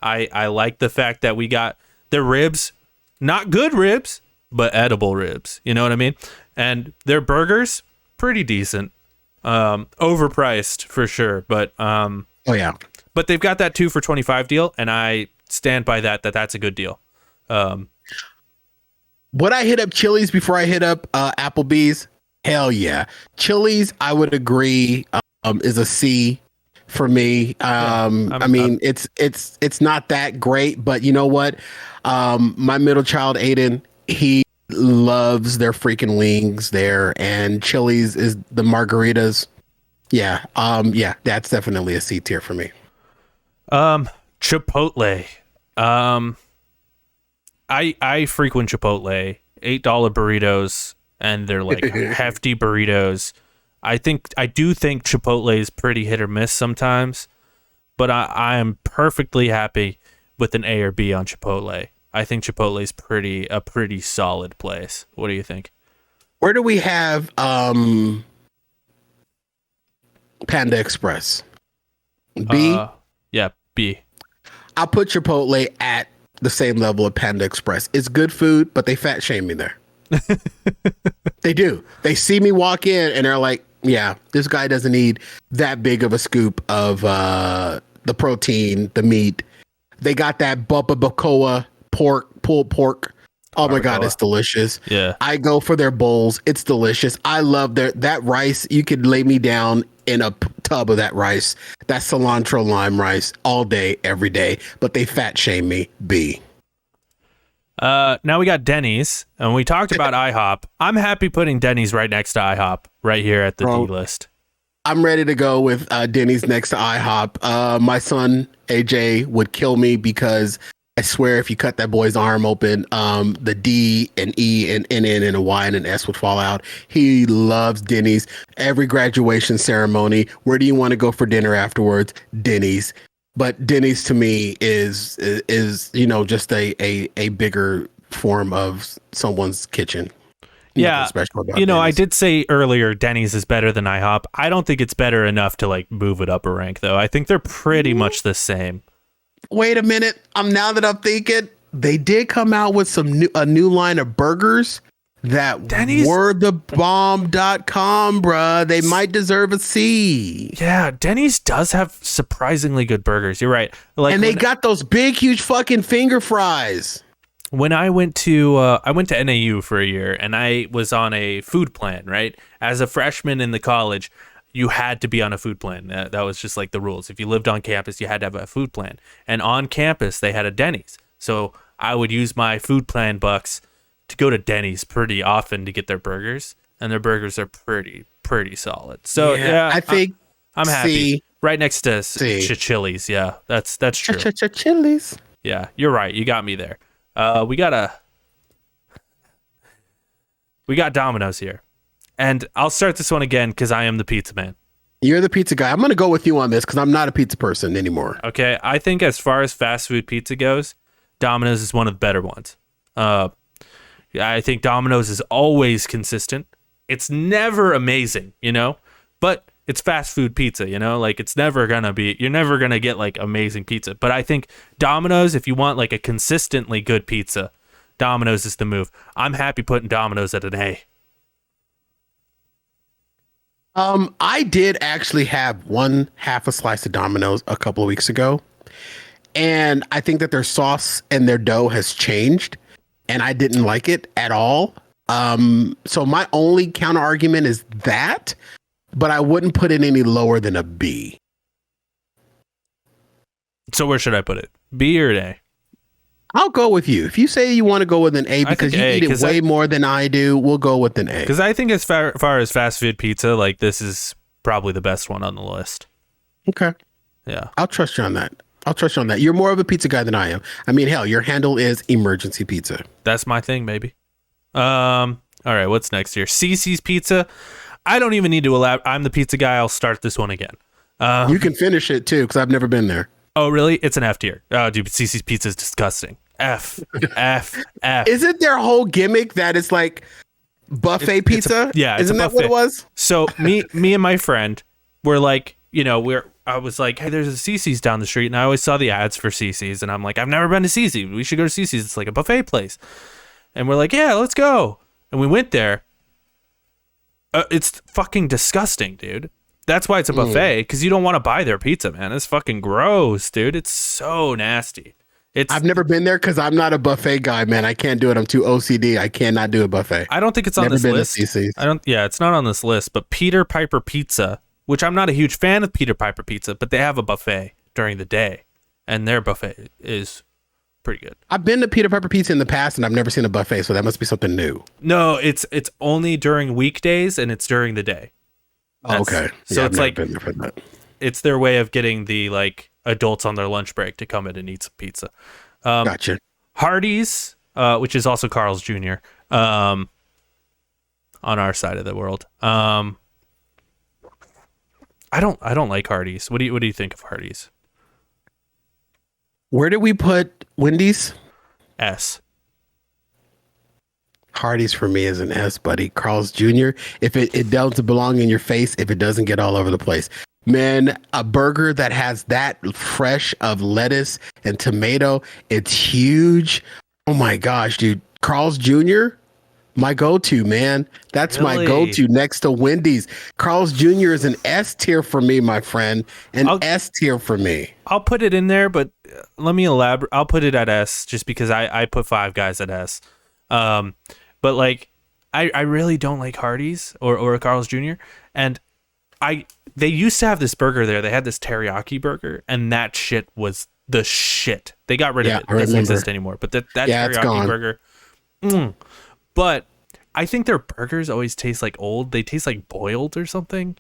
I like the fact that we got their ribs, not good ribs, but edible ribs. You know what I mean? And their burgers, pretty decent. Overpriced for sure. But oh yeah. But they've got that 2 for $25 deal, and I stand by that's a good deal. Would I hit up Chili's before I hit up Applebee's? Hell yeah. Chili's, I would agree, is a C for me. I mean, it's not that great, but you know what? My middle child, Aiden, he loves their freaking wings there, and Chili's is the margaritas. Yeah, yeah, that's definitely a C tier for me. Chipotle. I frequent Chipotle. $8 burritos, and they're like hefty burritos. I do think Chipotle is pretty hit or miss sometimes, but I am perfectly happy with an A or B on Chipotle. I think Chipotle is a pretty solid place. What do you think? Where do we have Panda Express? B? Yeah, B. I'll put Chipotle at the same level of Panda Express. It's good food, but they fat shame me there. They do. They see me walk in and they're like, yeah, this guy doesn't need that big of a scoop of the protein, the meat. They got that Bubba Bacoa pulled pork. Oh my God, it's delicious. Yeah. I go for their bowls. It's delicious. I love that rice. You could lay me down in a tub of that rice. That cilantro lime rice all day, every day. But they fat shame me. B. Now we got Denny's, and we talked about IHOP. I'm happy putting Denny's right next to IHOP, right here at the D list. I'm ready to go with Denny's next to IHOP. My son AJ would kill me because I swear if you cut that boy's arm open, the D and E and N and a Y and an S would fall out. He loves Denny's. Every graduation ceremony, where do you want to go for dinner afterwards? Denny's. But Denny's to me is just a bigger form of someone's kitchen. Yeah, special about Denny's. I Denny's. did say earlier Denny's is better than IHOP. I don't think it's better enough to like move it up a rank though. I think they're pretty much the same. Wait a minute. Now that I'm thinking, they did come out with a new line of burgers that Denny's were the bomb.com, bruh. They might deserve a C. Yeah, Denny's does have surprisingly good burgers. You're right. Like, and they got those big, huge fucking finger fries. When I went to NAU for a year, and I was on a food plan, right? As a freshman in the college, you had to be on a food plan. That was just like the rules. If you lived on campus, you had to have a food plan. And on campus, they had a Denny's. So I would use my food plan bucks to go to Denny's pretty often to get their burgers. And their burgers are pretty solid. So yeah, I think I'm happy. C. Right next to C. Chili's. Yeah, that's true. Chili's. Yeah, you're right. You got me there. We got Domino's here. And I'll start this one again because I am the pizza man. You're the pizza guy. I'm going to go with you on this because I'm not a pizza person anymore. Okay, I think as far as fast food pizza goes, Domino's is one of the better ones. I think Domino's is always consistent. It's never amazing, but it's fast food pizza, like it's never going to be, you're never going to get like amazing pizza. But I think Domino's, if you want like a consistently good pizza, Domino's is the move. I'm happy putting Domino's at an A. I did actually have one half a slice of Domino's a couple of weeks ago, and I think that their sauce and their dough has changed, and I didn't like it at all. So my only counter argument is that, but I wouldn't put it any lower than a B. So where should I put it? B or an A? I'll go with you. If you say you want to go with an A because you eat it way more than I do, we'll go with an A. Because I think as far as fast food pizza, like this is probably the best one on the list. Okay. Yeah. I'll trust you on that. You're more of a pizza guy than I am. I mean, hell, your handle is emergency pizza. That's my thing, maybe. All right, what's next here? Cici's Pizza. I don't even need to elaborate. I'm the pizza guy. I'll start this one again. You can finish it too, because I've never been there. Oh, really? It's an F tier. Oh, dude, Cici's Pizza is disgusting. F. Isn't their whole gimmick that it's like buffet pizza? Isn't that what it was? So me and my friend were like, I was like, hey, there's a Cici's down the street, and I always saw the ads for Cici's, and I'm like, I've never been to Cici's. We should go to Cici's. It's like a buffet place. And we're like, yeah, let's go. And we went there. It's fucking disgusting, dude. That's why it's a buffet, because you don't want to buy their pizza, man. It's fucking gross, dude. It's so nasty. It's I've never been there because I'm not a buffet guy, man. I can't do it. I'm too OCD. I cannot do a buffet. I don't think it's on Never this been to list. CC's. I don't. Yeah, it's not on this list. But Peter Piper Pizza, which I'm not a huge fan of Peter Piper Pizza, but they have a buffet during the day, and their buffet is pretty good. I've been to Peter Piper Pizza in the past, and I've never seen a buffet, so that must be something new. No, it's only during weekdays, and it's during the day. Okay, So I've it's never like been there for that. it's their way of getting the like adults on their lunch break to come in and eat some pizza. Gotcha. Hardee's, which is also Carl's Jr. On our side of the world. I don't like Hardee's. What do you think of Hardee's? Where did we put Wendy's? S. Hardee's for me is an S, buddy. Carl's Jr. If it doesn't belong in your face, if it doesn't get all over the place. Man, a burger that has that fresh of lettuce and tomato, it's huge. Oh my gosh, dude. Carl's Jr., my go-to, man. That's my Really? go-to next to Wendy's. Carl's Jr. is an S tier for me, my friend. S tier for me. I'll put it in there, but let me elaborate. I'll put it at S just because I put Five Guys at S. But like, I really don't like Hardee's or Carl's Jr. And they used to have this burger there. They had this teriyaki burger, and that shit was the shit. They got rid of it. It doesn't exist anymore. But that it's teriyaki gone. burger. But I think their burgers always taste like old. They taste like boiled or something.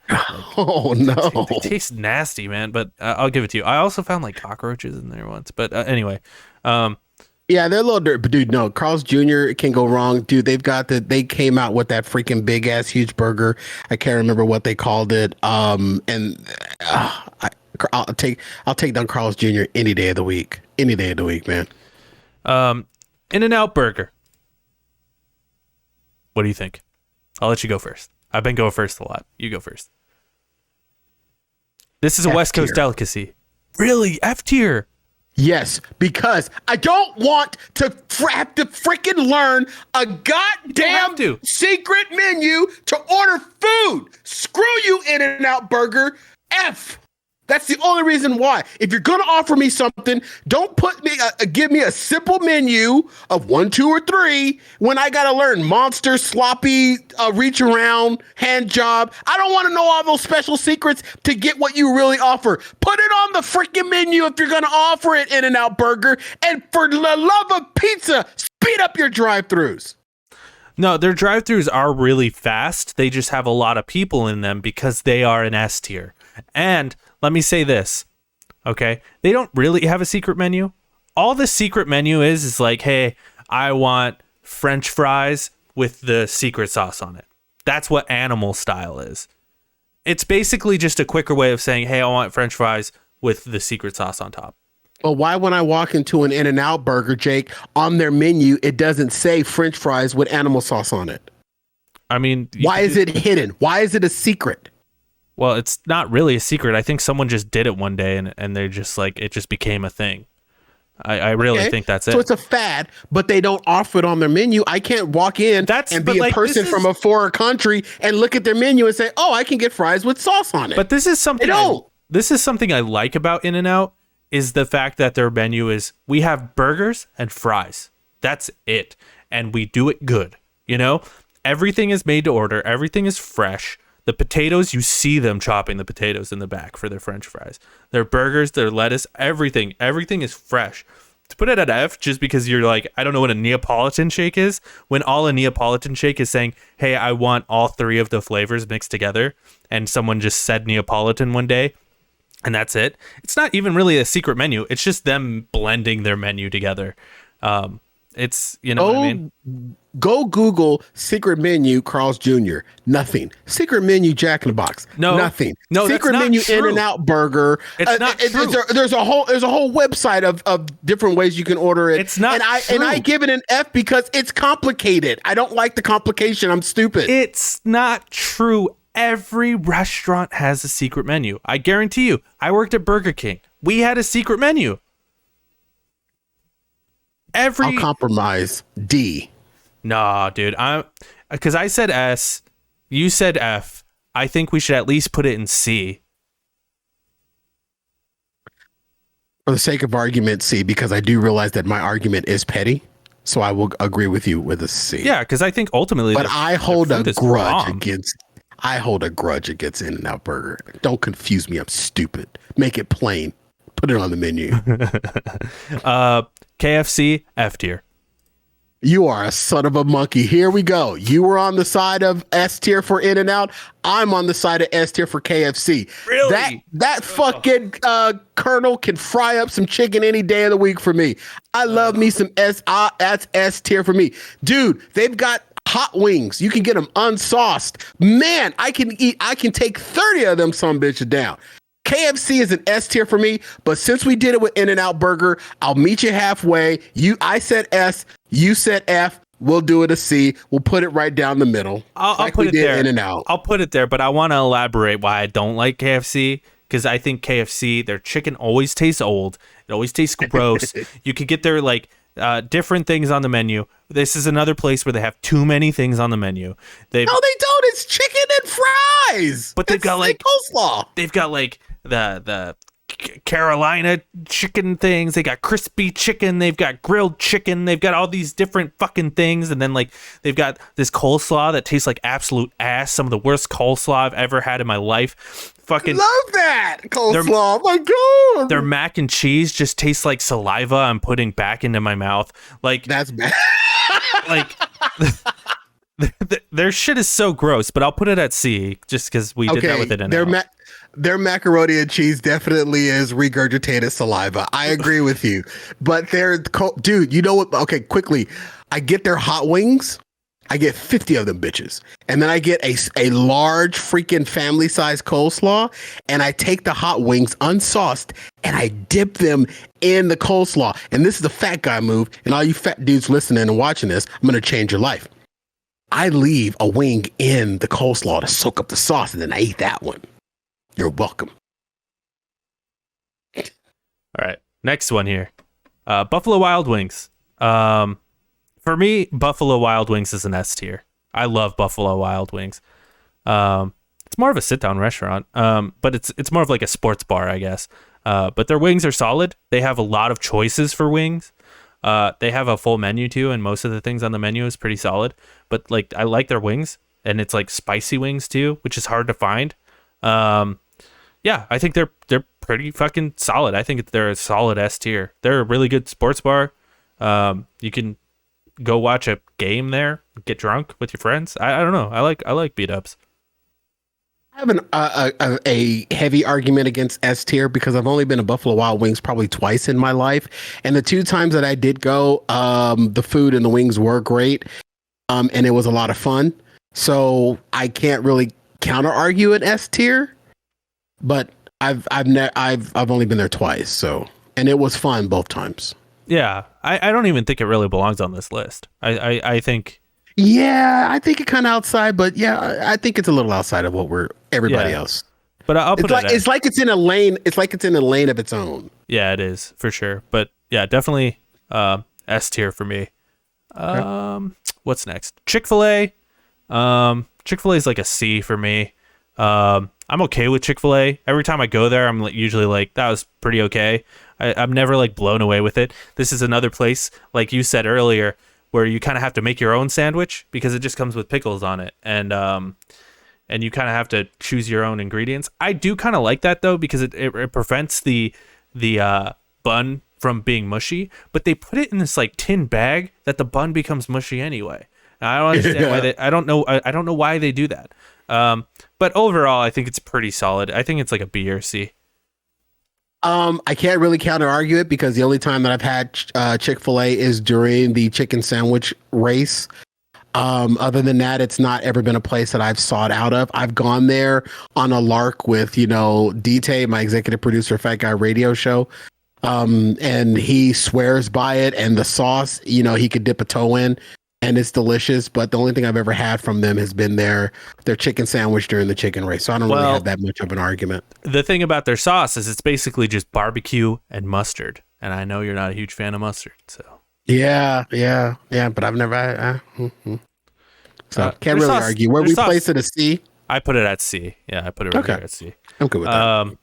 Oh no. They taste nasty, man. But I'll give it to you. I also found like cockroaches in there once. But anyway, Yeah, they're a little dirty, but dude, no, Carl's Jr. can go wrong, dude. They came out with that freaking big ass huge burger. I can't remember what they called it. I'll take down Carl's Jr. any day of the week, man. In-N-Out Burger. What do you think? I'll let you go first. I've been going first a lot. You go first. This is a West Coast delicacy. Really? F tier? Yes, because I don't want to have to freaking learn a goddamn secret menu to order food. Screw you, In-N-Out Burger. F. That's the only reason why. If you're gonna offer me something, don't give me a simple menu of 1, 2, or 3 when I gotta learn monster, sloppy, reach around, hand job. I don't want to know all those special secrets to get what you really offer. Put it on the freaking menu if you're gonna offer it, In-N-Out Burger. And for the love of pizza, speed up your drive-throughs. No, their drive-thrus are really fast. They just have a lot of people in them because they are an S tier. And let me say this, okay? They don't really have a secret menu. All the secret menu is like, hey, I want French fries with the secret sauce on it. That's what Animal Style is. It's basically just a quicker way of saying, hey, I want French fries with the secret sauce on top. Well, why when I walk into an In-N-Out Burger, Jake, on their menu, it doesn't say French fries with animal sauce on it? I mean... Why is it hidden? Why is it a secret? Well, it's not really a secret. I think someone just did it one day and they're just like, it just became a thing. I really think that's it. So it's a fad, but they don't offer it on their menu. I can't walk in and be a person from a foreign country and look at their menu and say, oh, I can get fries with sauce on it. But this is something I like about In-N-Out is the fact that their menu is, we have burgers and fries. That's it. And we do it good. You know, everything is made to order. Everything is fresh. The potatoes, you see them chopping the potatoes in the back for their French fries. Their burgers, their lettuce, everything is fresh. To put it at F, just because you're like, I don't know what a Neapolitan shake is, when all a Neapolitan shake is saying, hey, I want all 3 of the flavors mixed together, and someone just said Neapolitan one day, and that's it. It's not even really a secret menu. It's just them blending their menu together. It's, you know what I mean? Go Google secret menu Carl's Jr. Nothing. Secret menu Jack in the Box. No. Nothing. No, secret that's not menu true. In-N-Out Burger. It's not true. There's a whole website of different ways you can order it. It's not true. And I give it an F because it's complicated. I don't like the complication. I'm stupid. It's not true. Every restaurant has a secret menu. I guarantee you. I worked at Burger King. We had a secret menu. I'll compromise. D. Nah, dude. Because I said S, you said F. I think we should at least put it in C. For the sake of argument, C, because I do realize that my argument is petty. So I will agree with you with a C. Yeah, because I think ultimately, but I hold a food is grudge bomb. against. I hold a grudge against In-N-Out Burger. Don't confuse me. I'm stupid. Make it plain. Put it on the menu. KFC F tier. You are a son of a monkey. Here we go. You were on the side of S tier for In-N-Out. I'm on the side of S tier for KFC. Really? That fucking Colonel can fry up some chicken any day of the week for me. I love me some that's S tier for me. Dude, they've got hot wings. You can get them unsauced. Man, I can take 30 of them some bitches down. KFC is an S tier for me, but since we did it with In-N-Out Burger, I'll meet you halfway. I said S, you said F. We'll do it a C. We'll put it right down the middle. I'll put it there. In-N-Out. I'll put it there, but I want to elaborate why I don't like KFC, because I think KFC, their chicken always tastes old. It always tastes gross. You could get their like different things on the menu. This is another place where they have too many things on the menu. No, they don't. It's chicken and fries. But they've got like coleslaw. They've got like the Carolina chicken things. They got crispy chicken. They've got grilled chicken. They've got all these different fucking things. And then like they've got this coleslaw that tastes like absolute ass. Some of the worst coleslaw I've ever had in my life. Fucking love that coleslaw. Oh my god. Their mac and cheese just tastes like saliva I'm putting back into my mouth. Like that's bad. Like their shit is so gross, but I'll put it at C just because we did that with it. Their macaroni and cheese definitely is regurgitated saliva. I agree with you, but dude, you know what? Okay, quickly, I get their hot wings. I get 50 of them bitches, and then I get a large freaking family size coleslaw, and I take the hot wings unsauced and I dip them in the coleslaw. And this is the fat guy move, and all you fat dudes listening and watching this, I'm gonna change your life. I leave a wing in the coleslaw to soak up the sauce, and then I eat that one. You're welcome. All right, next one here. Buffalo Wild Wings. For me, Buffalo Wild Wings is an S tier. I love Buffalo Wild Wings. It's more of a sit-down restaurant, but it's more of like a sports bar, I guess. But their wings are solid. They have a lot of choices for wings. They have a full menu too, and most of the things on the menu is pretty solid. But like, I like their wings, and it's like spicy wings too, which is hard to find. Yeah, I think they're pretty fucking solid. I think they're a solid S tier. They're a really good sports bar. You can go watch a game there, get drunk with your friends. I don't know. I like beat ups. I have a heavy argument against S tier because I've only been to Buffalo Wild Wings probably twice in my life, and the two times that I did go, the food and the wings were great, and it was a lot of fun. So I can't really counter argue an S tier, but I've only been there twice, so, and it was fun both times. Yeah, I don't even think it really belongs on this list. I think. Yeah, I think it kind of outside, but yeah, I think it's a little outside of what everybody else. But I'll put it's like it's in a lane. It's like it's in a lane of its own. Yeah, it is for sure. But yeah, definitely S tier for me. What's next? Chick-fil-A. Chick-fil-A is like a C for me. I'm okay with Chick-fil-A. Every time I go there, I'm usually like, that was pretty okay. I'm never like blown away with it. This is another place, like you said earlier, where you kind of have to make your own sandwich because it just comes with pickles on it, and you kind of have to choose your own ingredients. I do kind of like that though, because it prevents the bun from being mushy, but they put it in this like tin bag that the bun becomes mushy anyway. And I don't understand why I don't know why they do that. But overall, I think it's pretty solid. I think it's like a B or C. I can't really counter argue it because the only time that I've had Chick-fil-A is during the chicken sandwich race. Other than that, it's not ever been a place that I've sought out of. I've gone there on a lark with, DT, my executive producer, Fat Guy Radio Show. And he swears by it, and the sauce, he could dip a toe in, and it's delicious. But the only thing I've ever had from them has been their chicken sandwich during the chicken race. So I don't really have that much of an argument. The thing about their sauce is it's basically just barbecue and mustard. And I know you're not a huge fan of mustard, so. Yeah. But I've never. So can't really argue. Where we place it a C? I put it at C. Yeah, I put it right here at C. I'm good with that.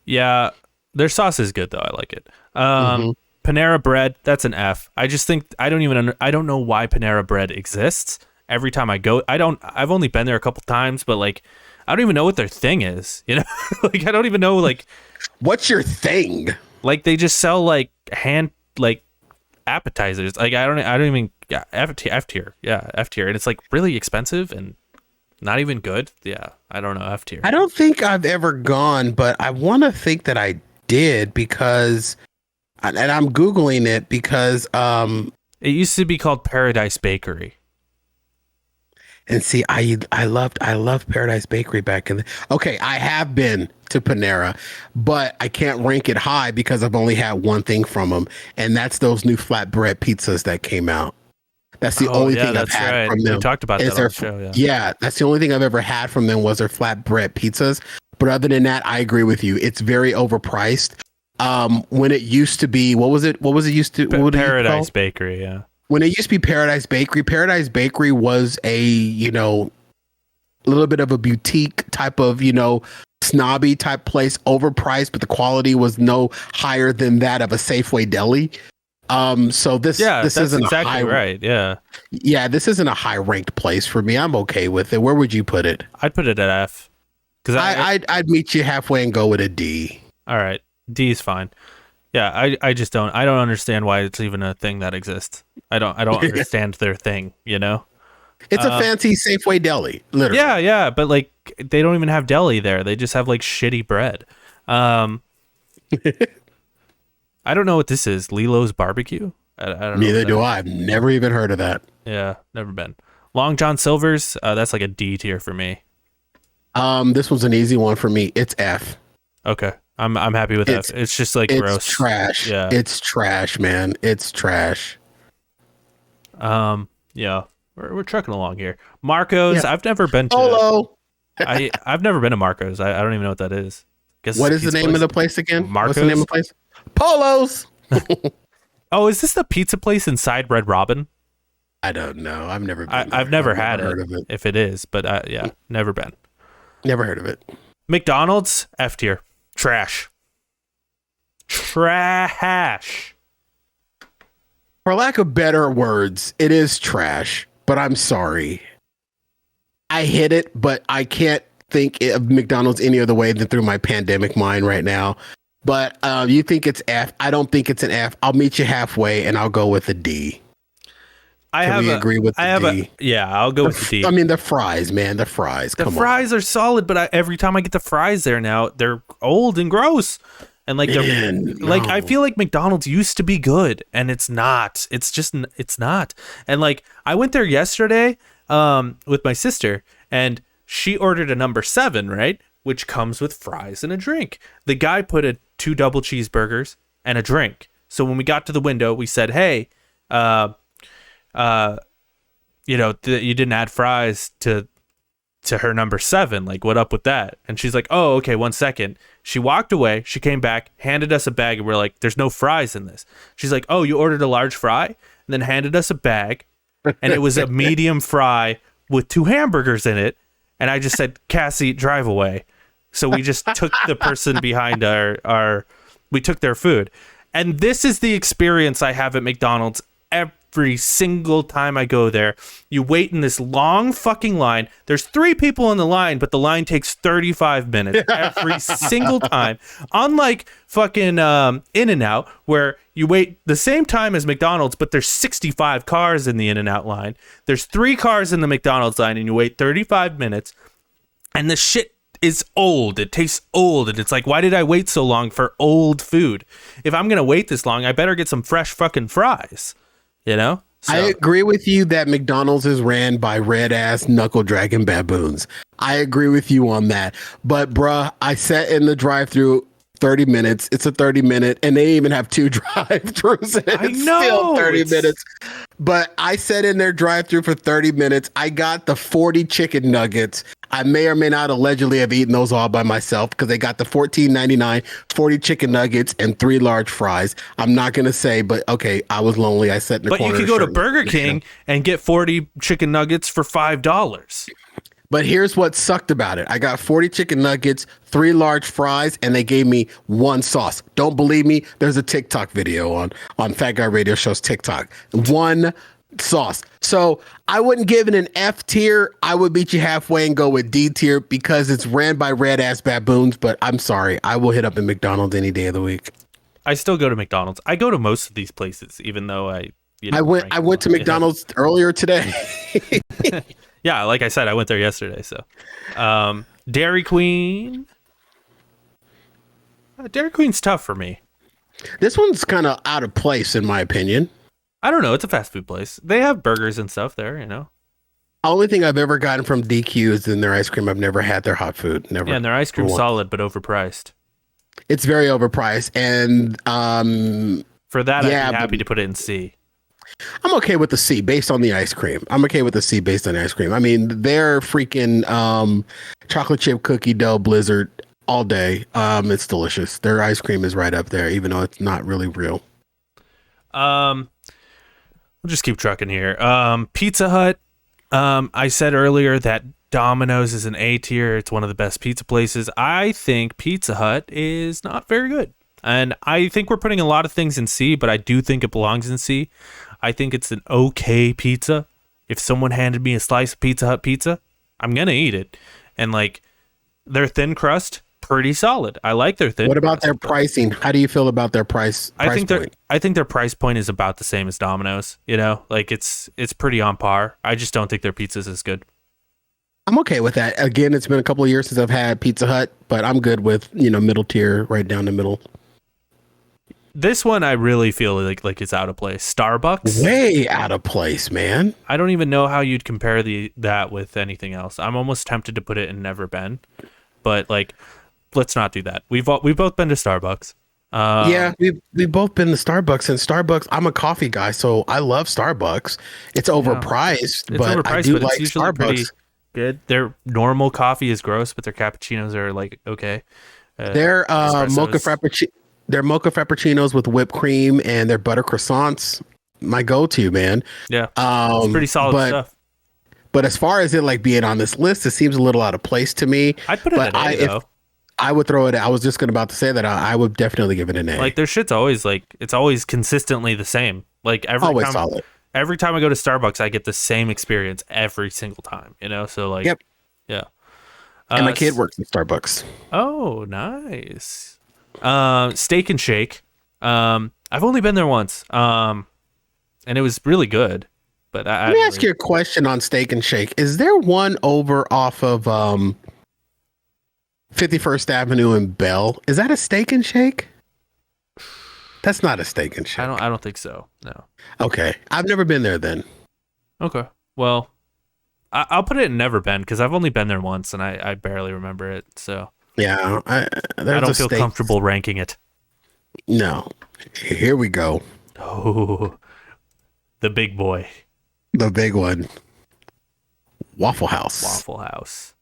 Yeah, Their sauce is good though. I like it. Mhm. Panera Bread, that's an F. I just think I don't know why Panera Bread exists. Every time I go, I've only been there a couple times, but like I don't even know what their thing is. You know, like I don't even know like What's your thing? like they just sell like like appetizers. Like I don't even F tier. Yeah, F tier, and it's like really expensive and not even good. Yeah, I don't know, F tier. I don't think I've ever gone, but I want to think that I did because, and I'm Googling it because, It used to be called Paradise Bakery. and see, I loved Paradise Bakery back in the, okay, I have been to Panera, but I can't rank it high because I've only had one thing from them, and that's those new flatbread pizzas that came out. That's the only thing I've had from them. We talked about that on the show, yeah, that's the only thing I've ever had from them was their flatbread pizzas. But other than that, I agree with you. It's very overpriced. When it used to be, what was it used to? What Paradise Bakery, yeah. When it used to be Paradise Bakery was a, little bit of a boutique type of, snobby type place, overpriced, but the quality was no higher than that of a Safeway deli. So this isn't exactly right. Yeah. Yeah, this isn't a high ranked place for me. I'm okay with it. Where would you put it? I'd put it at F. Because I'd meet you halfway and go with a D. All right, D is fine. Yeah, I just don't understand why it's even a thing that exists. I don't understand their thing. It's a fancy Safeway deli, literally. Yeah, but like they don't even have deli there. They just have like shitty bread. I don't know what this is. Lilo's Barbecue. I don't know. Neither do I. I've never even heard of that. Yeah, never been. Long John Silver's. That's like a D tier for me. This was an easy one for me. It's F. Okay, I'm happy with F. It's just like gross. It's trash. Yeah, it's trash, man. It's trash. Yeah, we're trucking along here. Marco's. Yeah. I've never been to. Polo. I've never been to Marco's. I don't even know what that is. What is the name of the place again? Marco's? What's the name of the place? Polo's. Oh, is this the pizza place inside Red Robin? I don't know. I've never been. I've never had it, if it is, but yeah, never been. Never heard of it. McDonald's, F tier. Trash. For lack of better words, it is trash, but I'm sorry. I hit it, but I can't think of McDonald's any other way than through my pandemic mind right now. But you think it's F. I don't think it's an F. I'll meet you halfway, and I'll go with a D. Can we agree with the D? Yeah, I'll go with the D. I mean, the fries, man. The fries. The fries are solid, but every time I get the fries there now, they're old and gross. And like, like I feel like McDonald's used to be good, and it's not. It's not. And like, I went there yesterday with my sister, and she ordered a number 7, right? Which comes with fries and a drink. The guy put 2 double cheeseburgers and a drink. So when we got to the window, we said, "Hey, you didn't add fries to her number 7. Like, what up with that?" And she's like, "Oh, okay, 1 second." She walked away. She came back, handed us a bag, and we're like, "There's no fries in this." She's like, "Oh, you ordered a large fry?" And then handed us a bag, and it was a medium fry with 2 hamburgers in it. And I just said, "Cassie, drive away." So we just took the person behind we took their food. And this is the experience I have at McDonald's every single time I go there. You wait in this long fucking line. There's 3 people in the line, but the line takes 35 minutes every single time. Unlike fucking In-N-Out, where you wait the same time as McDonald's, but there's 65 cars in the In-N-Out line. There's 3 cars in the McDonald's line, and you wait 35 minutes. And the shit is old. It tastes old. And it's like, why did I wait so long for old food? If I'm going to wait this long, I better get some fresh fucking fries. So. I agree with you that McDonald's is ran by red ass knuckle dragon baboons. I agree with you on that. But bruh, I sat in the drive-thru 30 minutes. It's a 30-minute, and they even have 2 drive-thrus. It's still 30 minutes. But I sat in their drive-thru for 30 minutes. I got the 40 chicken nuggets. I may or may not allegedly have eaten those all by myself because they got the $14.99, 40 chicken nuggets, and 3 large fries. I'm not going to say, but okay, I was lonely. I sat in the corner. But you could go to Burger King and get 40 chicken nuggets for $5. But here's what sucked about it. I got 40 chicken nuggets, 3 large fries, and they gave me 1 sauce. Don't believe me? There's a TikTok video on Fat Guy Radio Show's TikTok. 1 sauce. So I wouldn't give it an F tier. I would meet you halfway and go with D tier because it's ran by red ass baboons. But I'm sorry, I will hit up a McDonald's any day of the week. I still go to McDonald's. I go to most of these places, even though I went to McDonald's earlier today. Yeah, like I said, I went there yesterday. So, Dairy Queen. Dairy Queen's tough for me. This one's kind of out of place, in my opinion. I don't know. It's a fast food place. They have burgers and stuff there, you know. Only thing I've ever gotten from DQ is in their ice cream. I've never had their hot food. Never. Yeah, and their ice cream's solid but overpriced. It's very overpriced, and for that, I'd be happy to put it in C. I'm okay with the C based on the ice cream. I mean, their freaking chocolate chip cookie dough blizzard all day. It's delicious. Their ice cream is right up there, even though it's not really real. We'll just keep trucking here. Pizza Hut. I said earlier that Domino's is an A tier. It's one of the best pizza places. I think Pizza Hut is not very good. And I think we're putting a lot of things in C, but I do think it belongs in C. I think it's an okay pizza. If someone handed me a slice of Pizza Hut pizza, I'm going to eat it. And like their thin crust, pretty solid. I like their thin crust. What about their pricing? How do you feel about their price point? I think their price point is about the same as Domino's, you know? Like it's pretty on par. I just don't think their pizza's as good. I'm okay with that. Again, it's been a couple of years since I've had Pizza Hut, but I'm good with, middle tier, right down the middle. This one I really feel like it's out of place. Starbucks, way out of place, man. I don't even know how you'd compare that with anything else. I'm almost tempted to put it in Never Been, but like, let's not do that. We've both been to Starbucks. Yeah, we've both been to Starbucks, and Starbucks. I'm a coffee guy, so I love Starbucks. It's overpriced, but I do like it's Starbucks. Pretty good. Their normal coffee is gross, but their cappuccinos are like okay. Their mocha frappuccino. Their mocha frappuccinos with whipped cream and their butter croissants, my go-to, man. Yeah, it's pretty solid stuff. But as far as it like being on this list, it seems a little out of place to me. I'd put it at A, though. I would throw it. I was just about to say that I would definitely give it an A. Like their shit's always it's always consistently the same. Like always solid. Every time I go to Starbucks, I get the same experience every single time. You know, so like, yep, yeah. And my kid works at Starbucks. Oh, nice. Steak and Shake. I've only been there once. And it was really good. But let me ask you a question on Steak and Shake. Is there one over off of 51st Avenue in Bell? Is that a Steak and Shake? That's not a Steak and Shake. I don't think so. No. Okay. I've never been there then. Okay. Well, I'll put it in Never Been because I've only been there once and I barely remember it. So yeah, I don't feel comfortable ranking it. No. Here we go. Oh, the big boy. The big one. Waffle House. Waffle House.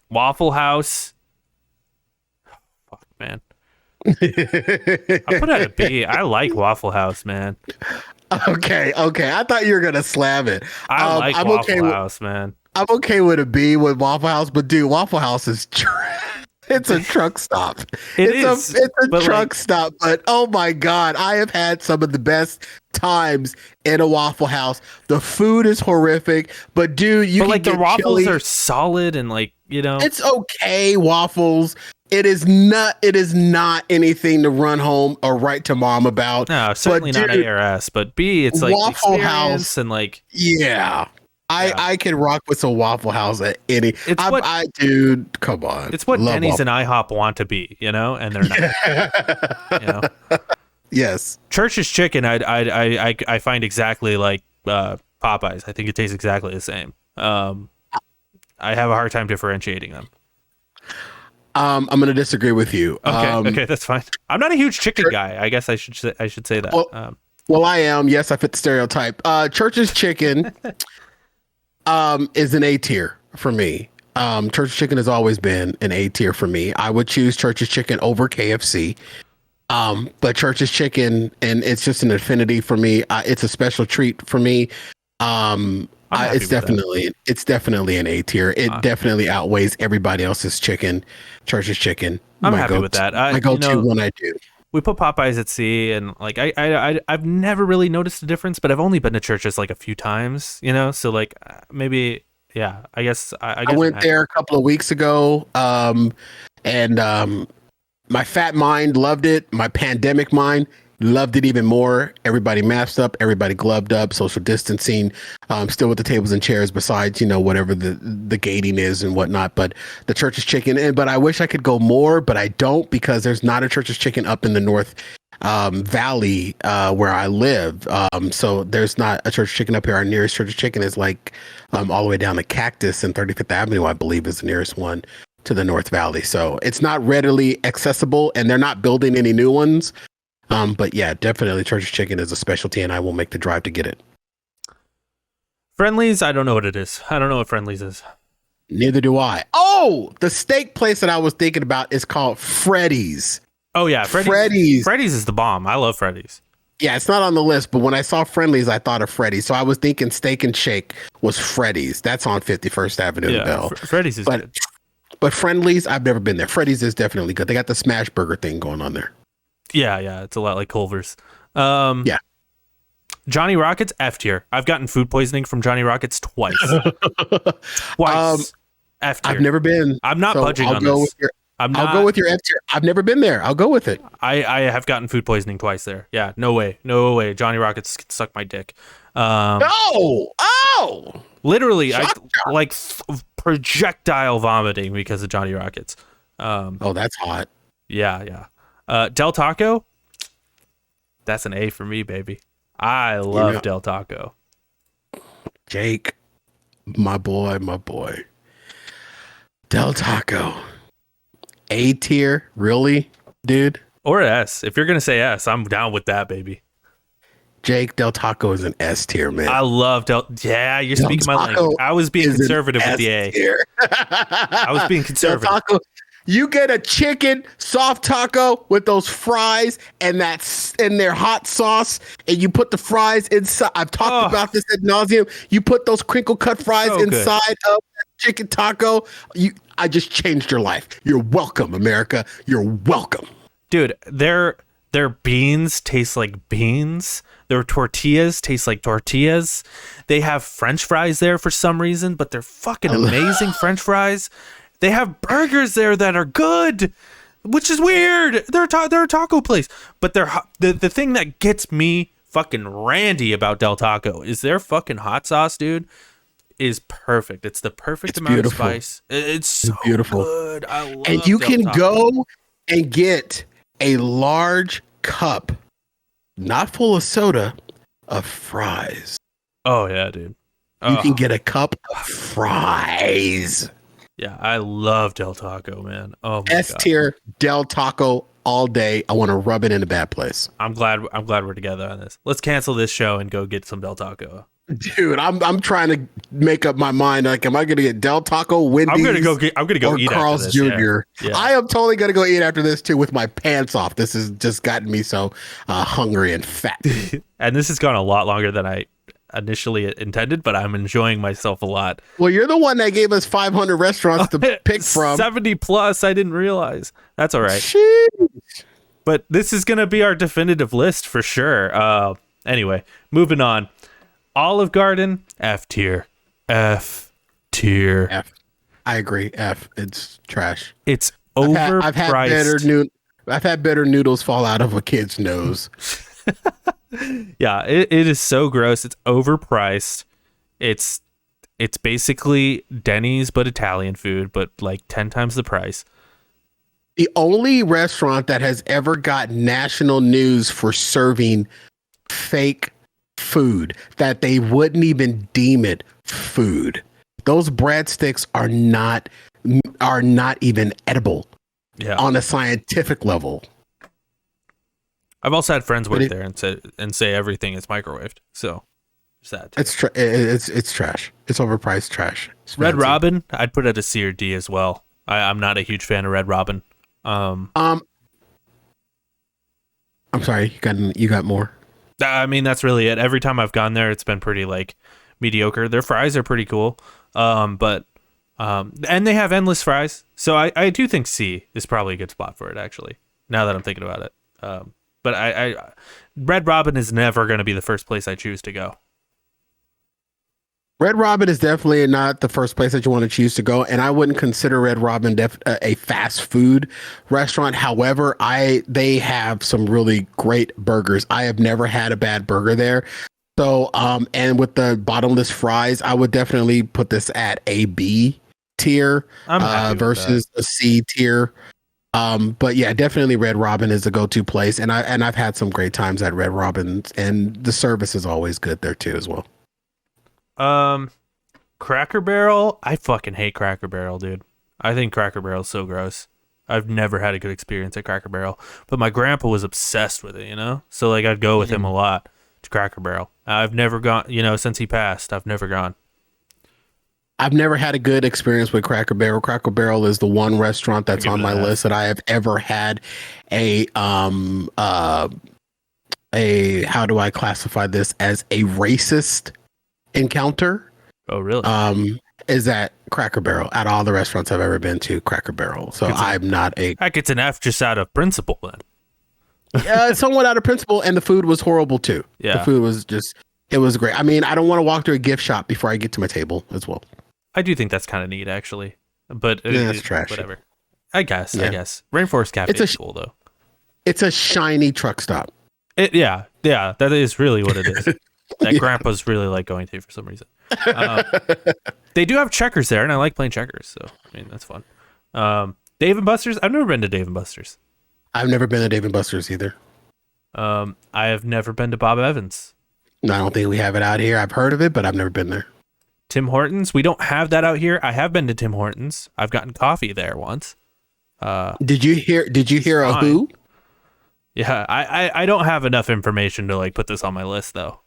Waffle House. Fuck, man. I put it at a B. I like Waffle House, man. Okay. I thought you were gonna slam it. I like Waffle House, man. I'm okay with a B with Waffle House, but dude, Waffle House is it's a truck stop. It's a truck stop, but oh my god, I have had some of the best times in a Waffle House. The food is horrific, but dude, the waffles are solid and it's okay. Waffles. It is not anything to run home or write to mom about. No, certainly not ARS, but B, it's like Waffle House and like yeah. I can rock with some Waffle House at any. Dude, come on. It's what Denny's and IHOP want to be, and they're not. Yes. Church's Chicken, I find exactly like Popeyes. I think it tastes exactly the same. I have a hard time differentiating them. I'm going to disagree with you. Okay, that's fine. I'm not a huge chicken guy. I guess I should say that. Well, I am. Yes, I fit the stereotype. Church's Chicken. Is an A tier for me. Church's Chicken has always been an A tier for me. I would choose Church's Chicken over KFC. But Church's Chicken, and it's just an affinity for me. It's a special treat for me. I'm happy It's with that. definitely an A tier. It definitely outweighs everybody else's chicken. Church's Chicken, I'm happy with that. my go-to when I do. We put Popeyes at C, and like I've never really noticed a difference, but I've only been to Church's like a few times, so like maybe yeah. I I guess I'm went happy. there a couple of weeks ago, and my fat mind loved it. My pandemic mind loved it even more. Everybody masked up, everybody gloved up, social distancing, still with the tables and chairs besides, whatever the gating is and whatnot. But the Church's Chicken, but I wish I could go more, but I don't because there's not a Church's Chicken up in the North Valley where I live. So there's not a Church's Chicken up here. Our nearest Church's Chicken is like all the way down the Cactus and 35th Avenue, I believe, is the nearest one to the North Valley. So it's not readily accessible, and they're not building any new ones. But yeah, definitely Church's Chicken is a specialty, and I will make the drive to get it. Friendlies, I don't know what it is. I don't know what Friendlies is. Neither do I. Oh, the steak place that I was thinking about is called Freddy's. Oh yeah, Freddy's. Freddy's is the bomb. I love Freddy's. Yeah, it's not on the list, but when I saw Friendlies, I thought of Freddy's. So I was thinking Steak and Shake was Freddy's. That's on 51st Avenue Yeah, in Bell. Freddy's is good. But Friendlies, I've never been there. Freddy's is definitely good. They got the smash burger thing going on there. Yeah, it's a lot like Culver's. Yeah. Johnny Rockets, F tier. I've gotten food poisoning from Johnny Rockets twice. F tier. I've never been. I'm not budging on this. I'll go with your F tier. I've never been there. I'll go with it. I have gotten food poisoning twice there. Yeah, no way. Johnny Rockets can suck my dick. Literally, projectile vomiting because of Johnny Rockets. That's hot. Yeah. Del Taco, that's an A for me, baby. I love Del Taco. Jake, my boy. Del Taco. A tier? Really, dude? Or S. If you're going to say S, I'm down with that, baby. Jake, Del Taco is an S tier, man. I love Yeah, you're speaking my language. I was being conservative with the A. I was being conservative. Del Taco, you get a chicken soft taco with those fries and their hot sauce, and you put the fries inside. I've talked about this ad nauseum. You put those crinkle cut fries inside of that chicken taco. I just changed your life. You're welcome, America. You're welcome. Dude, their beans taste like beans. Their tortillas taste like tortillas. They have French fries there for some reason, but they're fucking amazing French fries. They have burgers there that are good, which is weird. They're a taco place, but the thing that gets me fucking randy about Del Taco is their fucking hot sauce, dude, is perfect. It's the perfect amount of spice. It's so beautiful. Good. I love and you Del can Taco. go and get a large cup, not full of soda, of fries. Oh yeah, dude. You can get a cup of fries. Yeah, I love Del Taco, man. Oh my S tier Del Taco all day. I want to rub it in a bad place. I'm glad we're together on this. Let's cancel this show and go get some Del Taco. Dude, I'm trying to make up my mind. Like, am I going to get Del Taco, Wendy's? I'm gonna go or eat Carl's after this. Jr. Yeah. I am totally going to go eat after this too with my pants off. This has just gotten me so hungry and fat. And this has gone a lot longer than I initially intended, but I'm enjoying myself a lot. Well, you're the one that gave us 500 restaurants to pick from. 70 plus. I didn't realize. That's all right. Sheesh. But this is gonna be our definitive list for sure. Anyway, moving on. Olive Garden, F tier. F tier. F. I agree. F. It's trash. It's overpriced. I've had better noodles fall out of a kid's nose. Yeah, it is so gross. It's overpriced. It's basically Denny's but Italian food, but like 10 times the price. The only restaurant that has ever got national news for serving fake food that they wouldn't even deem it food. Those breadsticks are not even edible on a scientific level. I've also had friends work there and say everything is microwaved. So there's that. It's trash. It's overpriced trash. Red Robin, I'd put at a C or D as well. I'm not a huge fan of Red Robin. I'm sorry, you got more. I mean, that's really it. Every time I've gone there, it's been pretty mediocre. Their fries are pretty cool, but and they have endless fries. So I do think C is probably a good spot for it, actually, now that I'm thinking about it. But I Red Robin is never going to be the first place I choose to go. Red Robin is definitely not the first place that you want to choose to go, and I wouldn't consider Red Robin a fast food restaurant. However, they have some really great burgers. I have never had a bad burger there. So, and with the bottomless fries, I would definitely put this at a B tier versus a C tier. But yeah, definitely Red Robin is the go-to place, and I've had some great times at Red Robin, and the service is always good there too as well. Cracker Barrel. I fucking hate Cracker Barrel, dude. I think Cracker Barrel is so gross. I've never had a good experience at Cracker Barrel, but my grandpa was obsessed with it, you know? So like I'd go with him a lot to Cracker Barrel. I've never gone, since he passed, I've never gone. I've never had a good experience with Cracker Barrel. Cracker Barrel is the one restaurant that's on my list that I have ever had a how do I classify this, as a racist encounter. Oh, really? Is that Cracker Barrel. At all the restaurants I've ever been to, Cracker Barrel. So I'm not a... That gets an F just out of principle then. Somewhat out of principle, and the food was horrible too. Yeah. The food was it was great. I mean, I don't want to walk through a gift shop before I get to my table as well. I do think that's kind of neat, actually. But that's trash. Whatever. I guess. Rainforest Cafe is cool, though. It's a shiny truck stop. Yeah, that is really what it is. That grandpa's really like going to for some reason. They do have Checkers there, and I like playing checkers, so I mean that's fun. Dave and Buster's. I've never been to Dave and Buster's. I've never been to Dave and Buster's either. I have never been to Bob Evans. No, I don't think we have it out here. I've heard of it, but I've never been there. Tim Hortons. We don't have that out here. I have been to Tim Hortons. I've gotten coffee there once. Did you hear a who? Yeah, I don't have enough information to like put this on my list though.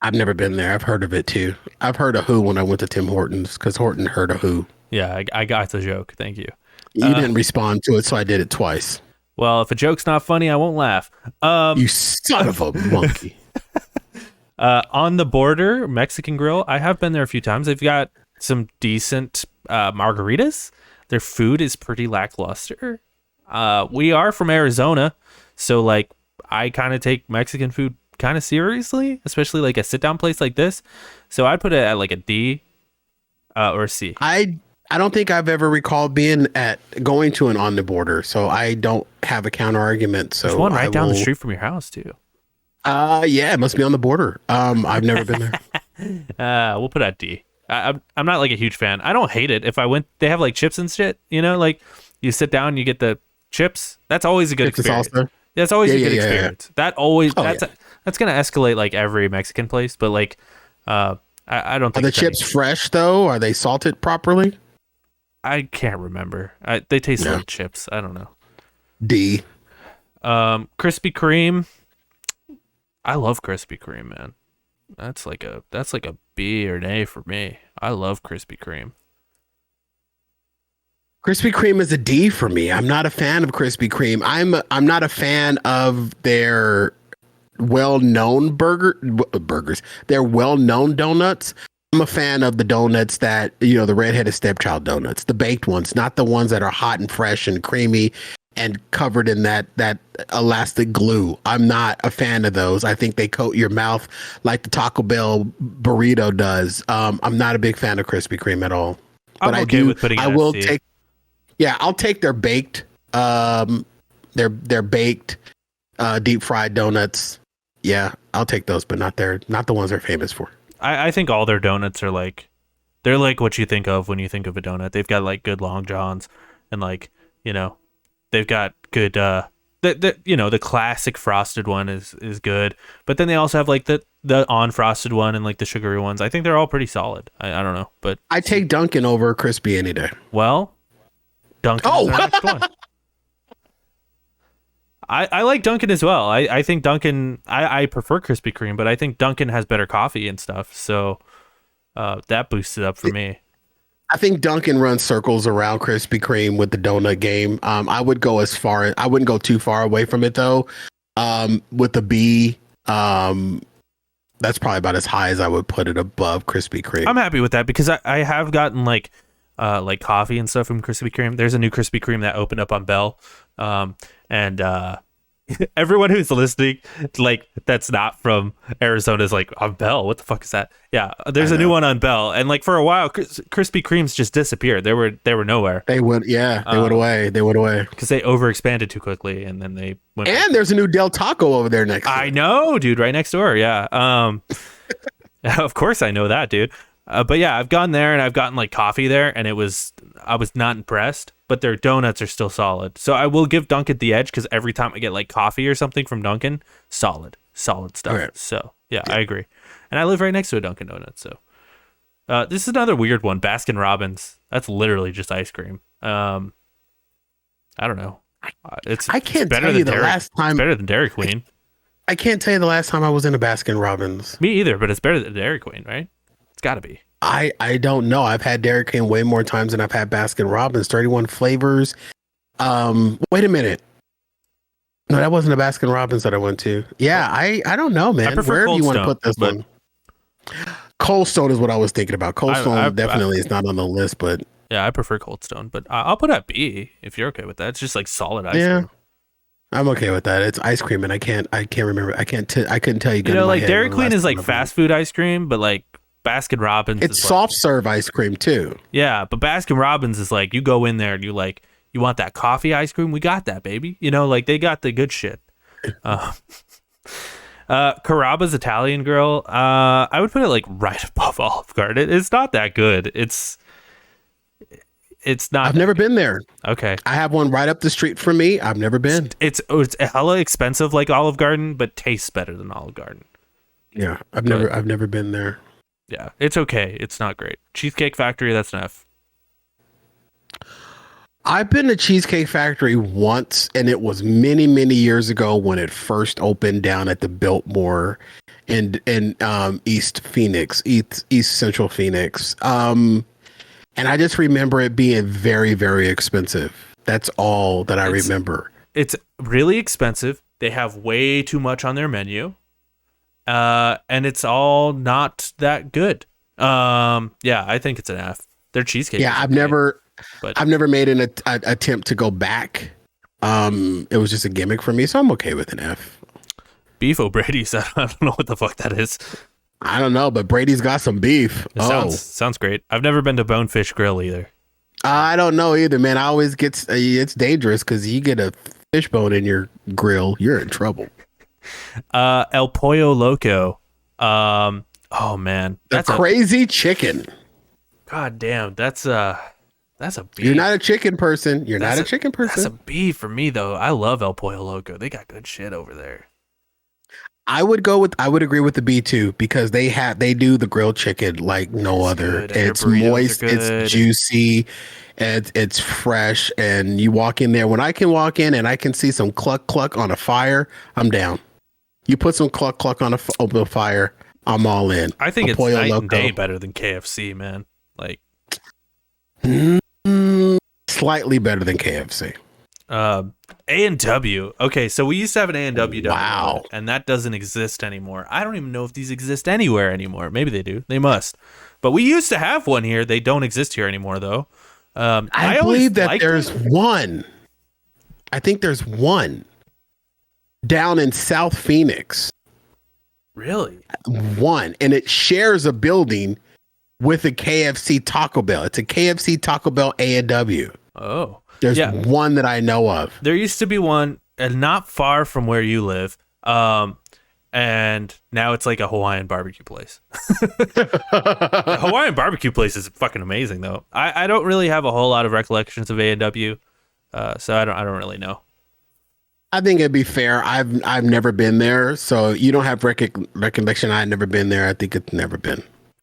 I've never been there. I've heard of it too. I've heard of who when I went to Tim Hortons, because Horton heard of who. Yeah, I got the joke. Thank you. You didn't respond to it, so I did it twice. Well, if a joke's not funny, I won't laugh. You son of a monkey. On the Border Mexican Grill, I have been there a few times. They've got some decent margaritas. Their food is pretty lackluster. We are from Arizona, so like I kind of take Mexican food kind of seriously, especially like a sit down place like this. So I'd put it at like a D or a C. I don't think I've ever recalled going to an On the Border, so I don't have a counter argument. So there's one right down the street from your house too. Yeah, it must be on the border. I've never been there. We'll put it at D. I'm not like a huge fan. I don't hate it. If I went, they have like chips and shit. Like you sit down, you get the chips. That's always a good experience. That's always a good experience. That always that's gonna escalate like every Mexican place. But like, I don't think are the chips fresh though. Are they salted properly? I can't remember. They taste like chips. I don't know. D. Krispy Kreme. I love Krispy Kreme, man. That's like a B or an A for me. I love Krispy Kreme. Krispy Kreme is a D for me. I'm not a fan of Krispy Kreme. I'm not a fan of their well-known burgers. Their well-known donuts. I'm a fan of the donuts that, the redheaded stepchild donuts, the baked ones, not the ones that are hot and fresh and creamy and covered in that elastic glue. I'm not a fan of those. I think they coat your mouth like the Taco Bell burrito does. I'm not a big fan of Krispy Kreme at all. But I'm okay with putting it I will take. Yeah, I'll take their baked, their baked, deep fried donuts. Yeah, I'll take those, but not the ones they're famous for. I think all their donuts are they're like what you think of when you think of a donut. They've got like good long johns, and they've got good the classic frosted one is good, but then they also have like the unfrosted one and like the sugary ones. I think they're all pretty solid. I don't know, but I take Dunkin' over Crispy any day. Well, Dunkin' is the next one. I like Dunkin' as well. I think Dunkin', I prefer Krispy Kreme, but I think Dunkin' has better coffee and stuff, so that boosts it up for me. I think Dunkin' runs circles around Krispy Kreme with the donut game. I wouldn't go too far away from it though. With the B, the that's probably about as high as I would put it above Krispy Kreme. I'm happy with that because I have gotten like coffee and stuff from Krispy Kreme. There's a new Krispy Kreme that opened up on Bell, and everyone who's listening, like that's not from Arizona, is like, on Bell, what the fuck is that? Yeah, there's a new one on Bell, and like for a while, Krispy Kremes just disappeared. They were nowhere. They went away. They went away because they overexpanded too quickly, and then they went. And there's a new Del Taco over there next. I know, dude, right next door. Yeah. Of course I know that, dude. But yeah, I've gone there and I've gotten like coffee there, and I was not impressed. But their donuts are still solid. So I will give Dunkin' the edge because every time I get like coffee or something from Dunkin', solid stuff. Okay. So yeah, I agree. And I live right next to a Dunkin' Donuts. So this is another weird one. Baskin Robbins. That's literally just ice cream. I don't know. I can't tell you the last time. It's better than Dairy Queen. I can't tell you the last time I was in a Baskin Robbins. Me either, but it's better than Dairy Queen, right? It's got to be. I don't know. I've had Dairy Queen way more times than I've had Baskin Robbins. 31 flavors. Wait a minute. No, that wasn't a Baskin Robbins that I went to. Yeah, I don't know, man. Where do you want to put this one? Cold Stone is what I was thinking about. Cold Stone definitely is not on the list, but yeah, I prefer Cold Stone. But I'll put at B if you're okay with that. It's just like solid ice cream. I'm okay with that. It's ice cream, and I can't remember. I couldn't tell you. You know, like Dairy Queen is like fast food ice cream, but like Baskin Robbins, it's soft serve ice cream too. Yeah, but Baskin Robbins is like, you go in there and you want that coffee ice cream? We got that, baby. You know, like they got the good shit. Carrabba's Italian Grill. I would put it like right above Olive Garden. It's not that good. It's not. I've never been there. Okay, I have one right up the street from me. I've never been. It's hella expensive like Olive Garden, but tastes better than Olive Garden. Yeah, I've never been there. Yeah, it's okay. It's not great. Cheesecake Factory, that's an F. I've been to Cheesecake Factory once, and it was many, many years ago when it first opened down at the Biltmore in East Central Phoenix. And I just remember it being very, very expensive. That's all that I remember. It's really expensive. They have way too much on their menu. And it's all not that good. Yeah, I think it's an F. Their cheesecake. Yeah, I've never made an attempt to go back. It was just a gimmick for me, so I'm okay with an F. Beef O'Brady's. I don't know what the fuck that is. I don't know, but Brady's got some beef. Sounds great. I've never been to Bonefish Grill either. I don't know either, man. I always get it's dangerous because you get a fish bone in your grill, you're in trouble. El Pollo Loco. Oh man, that's crazy chicken. God damn, that's a B. You're not a chicken person. Not a chicken person. That's a B for me though. I love El Pollo Loco. They got good shit over there. I would agree with the B too because they do the grilled chicken like no other. It's moist, it's juicy, and it's fresh. And you walk in there. When I can walk in and I can see some cluck cluck on a fire, I'm down. You put some cluck cluck on a fire, I'm all in. I think it's night and day better than KFC, man. Like slightly better than KFC. A&W. Okay, so we used to have an A&W down wow, and that doesn't exist anymore. I don't even know if these exist anywhere anymore. Maybe they do. They must. But we used to have one here. They don't exist here anymore, though. I believe that there's one. I think there's one down in South Phoenix. Really? One, and it shares a building with a KFC Taco Bell. It's a KFC Taco Bell A&W. Oh. There's one that I know of. There used to be one not far from where you live. And now it's like a Hawaiian barbecue place. The Hawaiian barbecue place is fucking amazing though. I don't really have a whole lot of recollections of A&W. So I don't really know. I think it'd be fair. I've never been there, so you don't have recollection. I've never been there. I think it's never been.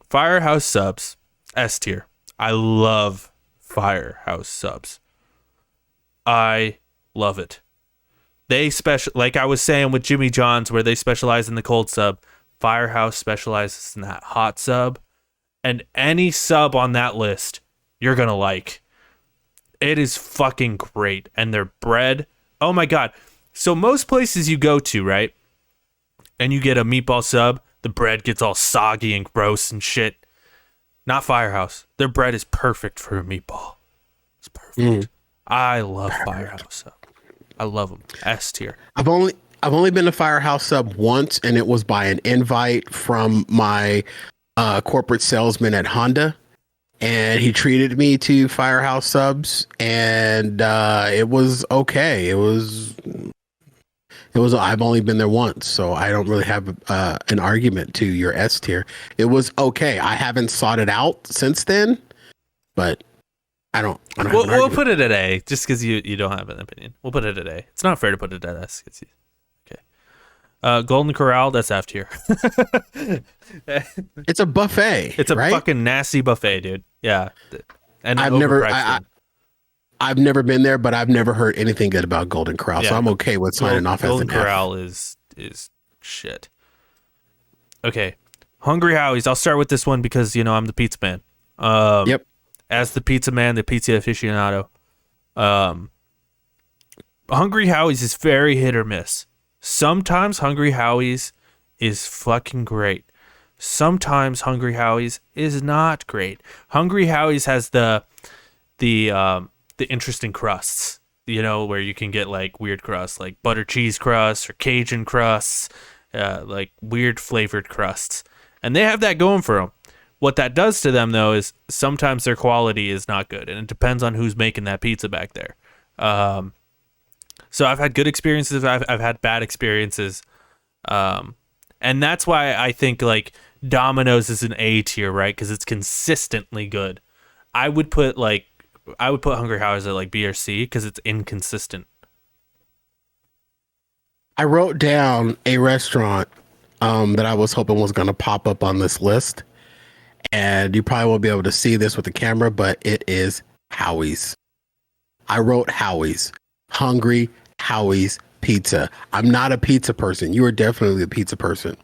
Firehouse Subs, S tier. I love Firehouse Subs. I love it. They like I was saying with Jimmy John's, where they specialize in the cold sub. Firehouse specializes in that hot sub, and any sub on that list you're gonna like. It is fucking great, and their bread. Oh my god. So most places you go to, right, and you get a meatball sub, the bread gets all soggy and gross and shit. Not Firehouse. Their bread is perfect for a meatball. It's perfect. I love Firehouse Sub. I love them. S tier. I've only been to Firehouse Sub once, and it was by an invite from my corporate salesman at Honda, and he treated me to Firehouse Subs, and it was okay. It was. I've only been there once, so I don't really have an argument to your S tier. It was okay. I haven't sought it out since then, but I don't. We'll put it at A, just because you don't have an opinion. We'll put it at A. It's not fair to put it at S. Okay. Golden Corral, that's F tier. It's a buffet. It's a right? fucking nasty buffet, dude. Yeah. And I've never been there, but I've never heard anything good about Golden Corral, so I'm okay with signing off as an F. Golden Corral is shit. Okay. Hungry Howie's. I'll start with this one because, I'm the pizza man. Yep. As the pizza man, the pizza aficionado. Hungry Howie's is very hit or miss. Sometimes Hungry Howie's is fucking great. Sometimes Hungry Howie's is not great. Hungry Howie's has the interesting crusts, where you can get like weird crusts, like butter cheese crusts or Cajun crusts, like weird flavored crusts. And they have that going for them. What that does to them, though, is sometimes their quality is not good, and it depends on who's making that pizza back there. So I've had good experiences. I've had bad experiences. And that's why I think like Domino's is an A tier, right? Because it's consistently good. I would put Hungry Howie's at like B or C because it's inconsistent. I wrote down a restaurant that I was hoping was going to pop up on this list, and you probably won't be able to see this with the camera, but it is Howie's. I wrote Howie's. Hungry Howie's Pizza. I'm not a pizza person. You are definitely a pizza person.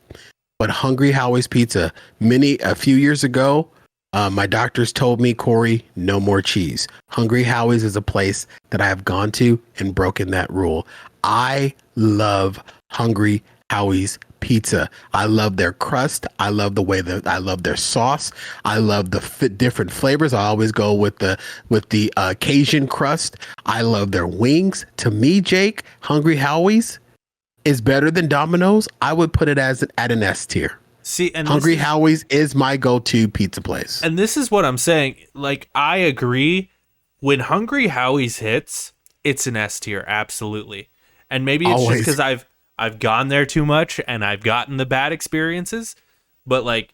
But Hungry Howie's Pizza, a few years ago, my doctors told me, Corey, no more cheese. Hungry Howie's is a place that I have gone to and broken that rule. I love Hungry Howie's Pizza. I love their crust. I love the way that I love their sauce. I love the different flavors. I always go with the Cajun crust. I love their wings. To me, Jake, Hungry Howie's is better than Domino's. I would put it at an S tier. See, and Hungry Howie's is my go-to pizza place. And this is what I'm saying. Like, I agree. When Hungry Howie's hits, it's an S tier, absolutely. And maybe it's just because I've gone there too much and I've gotten the bad experiences. But like,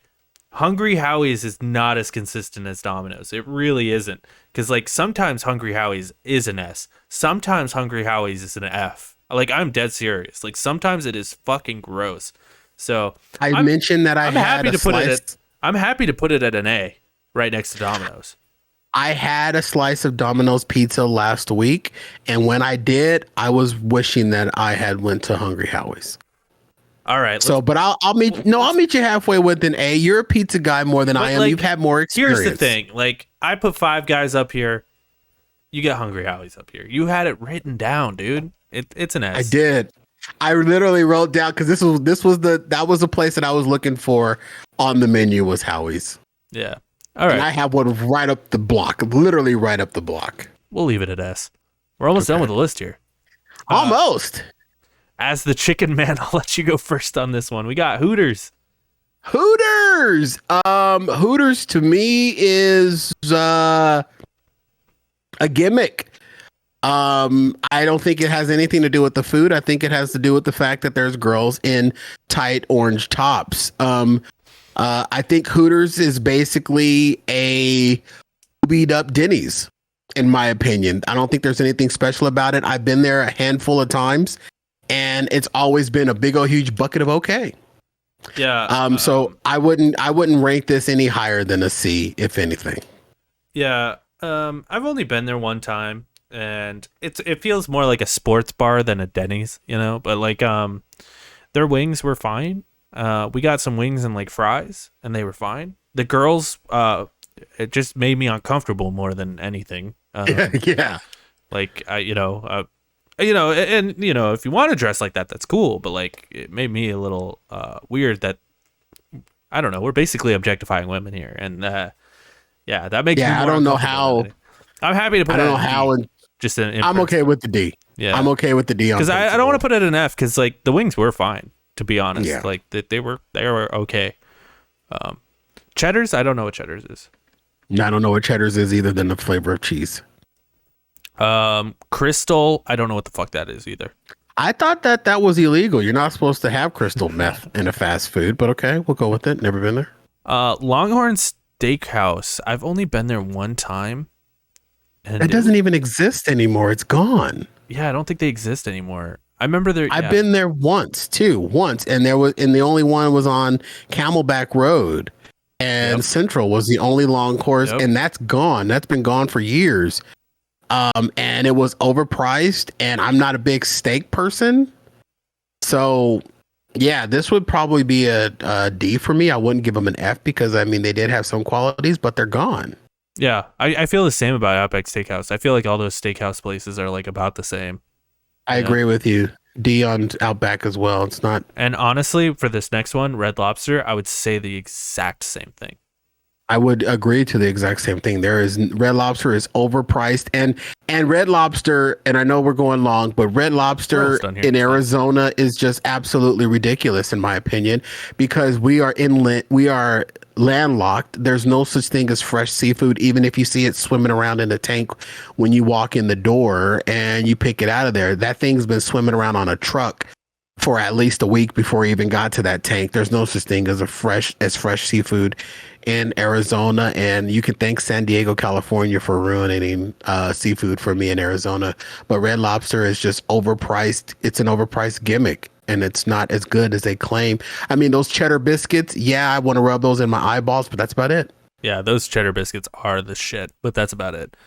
Hungry Howie's is not as consistent as Domino's. It really isn't. Because like sometimes Hungry Howie's is an S. Sometimes Hungry Howie's is an F. Like, I'm dead serious. Like, sometimes it is fucking gross. So I'm mentioned that I'm happy to put it at an A, right next to Domino's. I had a slice of Domino's pizza last week, and when I did, I was wishing that I had went to Hungry Howie's. All right. So, but I'll meet you halfway with an A. You're a pizza guy more than I am. Like, you've had more experience. Here's the thing. Like, I put Five Guys up here. You get Hungry Howie's up here. You had it written down, dude. It's an S. I did. I literally wrote down because that was the place that I was looking for on the menu was Howie's. Yeah. All right. And I have one right up the block, literally right up the block. We'll leave it at S. We're almost done with the list here. Almost. As the chicken man, I'll let you go first on this one. We got Hooters. Hooters to me is a gimmick. I don't think it has anything to do with the food. I think it has to do with the fact that there's girls in tight orange tops. I think Hooters is basically a beat up Denny's, in my opinion. I don't think there's anything special about it. I've been there a handful of times, and it's always been a big old huge bucket of okay. Yeah. So I wouldn't rank this any higher than a C, if anything. Yeah. I've only been there one time, and it feels more like a sports bar than a Denny's, but like their wings were fine. We got some wings and like fries, and they were fine. The girls, it just made me uncomfortable more than anything. Yeah. Like if you want to dress like that, that's cool. But like, it made me a little weird that I don't know. We're basically objectifying women here, and yeah, that makes me more I don't know uncomfortable how. than anything. I'm happy to put I don't it know at a how. D, just in I'm okay with the D. Yeah, I'm okay with the D on because I don't want to put it an F because like the wings were fine, to be honest. Yeah. Like they were okay. Cheddar's, I don't know what Cheddar's is. I don't know what Cheddar's is either than the flavor of cheese. Crystal, I don't know what the fuck that is either. I thought that was illegal. You're not supposed to have crystal meth in a fast food, but okay, we'll go with it. Never been there. Longhorn Steakhouse. I've only been there one time. And it doesn't even exist anymore. It's gone. Yeah, I don't think they exist anymore. I remember there. I've been there once, and the only one was on Camelback Road, and Central was the only long course, and that's gone. That's been gone for years. And it was overpriced, and I'm not a big steak person, so yeah, this would probably be a D for me. I wouldn't give them an F because I mean they did have some qualities, but they're gone. Yeah, I feel the same about Outback Steakhouse. I feel like all those steakhouse places are like about the same. I agree with you. D on Outback as well. It's not. And honestly, for this next one, Red Lobster, I would say the exact same thing. I would agree to the exact same thing. Red Lobster is overpriced, and Red Lobster, and I know we're going long, but Red Lobster in Arizona is just absolutely ridiculous in my opinion, because we are landlocked. There's no such thing as fresh seafood, even if you see it swimming around in a tank when you walk in the door and you pick it out of there. That thing's been swimming around on a truck for at least a week before it even got to that tank. There's no such thing as fresh seafood in Arizona, and you can thank San Diego, California for ruining seafood for me in Arizona. But Red Lobster is just overpriced. It's an overpriced gimmick, and it's not as good as they claim. I mean, those cheddar biscuits, yeah, I want to rub those in my eyeballs, but that's about it. Yeah, those cheddar biscuits are the shit, but that's about it.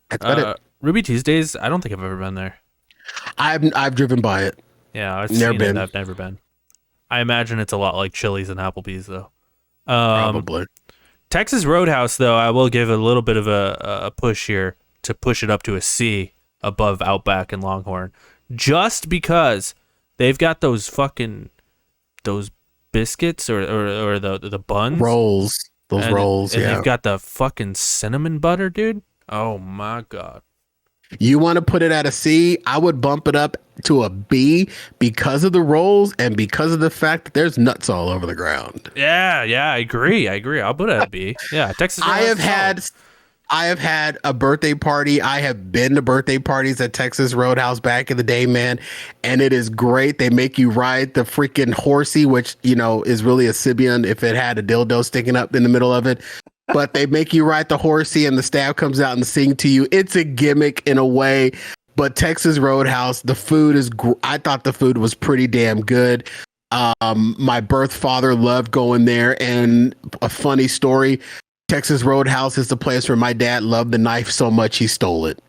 That's about it. Ruby Tuesdays, I don't think I've ever been there. I've driven by it. Yeah, I've seen it. I've never been. I imagine it's a lot like Chili's and Applebee's, though. Probably. Texas Roadhouse, though, I will give a little bit of a push here to push it up to a C above Outback and Longhorn, just because they've got those biscuits or the buns rolls, rolls, and they've got the fucking cinnamon butter, dude. Oh my god. You want to put it at a C? I would bump it up to a B because of the rolls and because of the fact that there's nuts all over the ground. Yeah, I agree. I'll put it at a B. Yeah, Texas Roadhouse. I have had a birthday party. I have been to birthday parties at Texas Roadhouse back in the day, man, and it is great. They make you ride the freaking horsey, which, you know, is really a Sibian if it had a dildo sticking up in the middle of it. But they make you ride the horsey and the staff comes out and sing to you. It's a gimmick in a way, but Texas Roadhouse, the food is, I thought the food was pretty damn good. My birth father loved going there, and a funny story, Texas Roadhouse is the place where my dad loved the knife so much he stole it.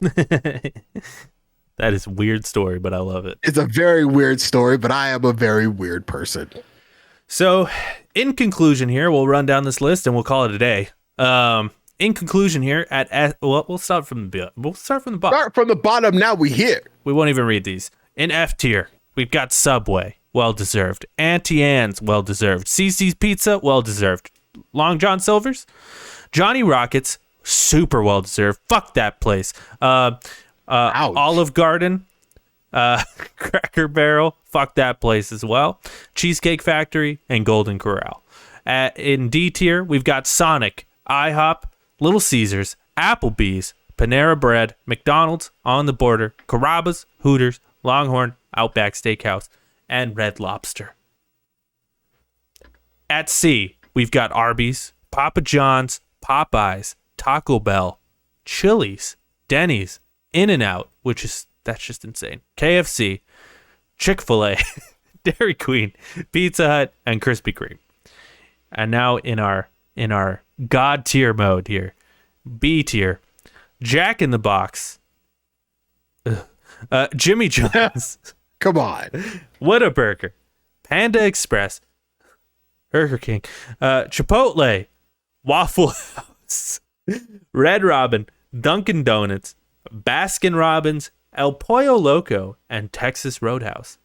That is a weird story, but I love it. It's a very weird story, but I am a very weird person. So, in conclusion here, we'll run down this list and we'll call it a day. In conclusion here, we'll start from the bottom. Start from the bottom. Now we here. We won't even read these. In F tier, we've got Subway, well deserved. Auntie Anne's, well deserved. CC's Pizza, well deserved. Long John Silver's, Johnny Rockets, super well deserved. Fuck that place. Olive Garden, Cracker Barrel, fuck that place as well. Cheesecake Factory and Golden Corral. In D tier, we've got Sonic, IHOP, Little Caesars, Applebee's, Panera Bread, McDonald's, On the Border, Carrabba's, Hooters, Longhorn, Outback Steakhouse, and Red Lobster. At C, we've got Arby's, Papa John's, Popeyes, Taco Bell, Chili's, Denny's, In-N-Out, that's just insane. KFC, Chick-fil-A, Dairy Queen, Pizza Hut, and Krispy Kreme. And now in our God tier mode here, B tier, Jack in the Box, Jimmy John's, come on, Whataburger, Panda Express, Burger King, Chipotle, Waffle House, Red Robin, Dunkin' Donuts, Baskin Robbins, El Pollo Loco, and Texas Roadhouse.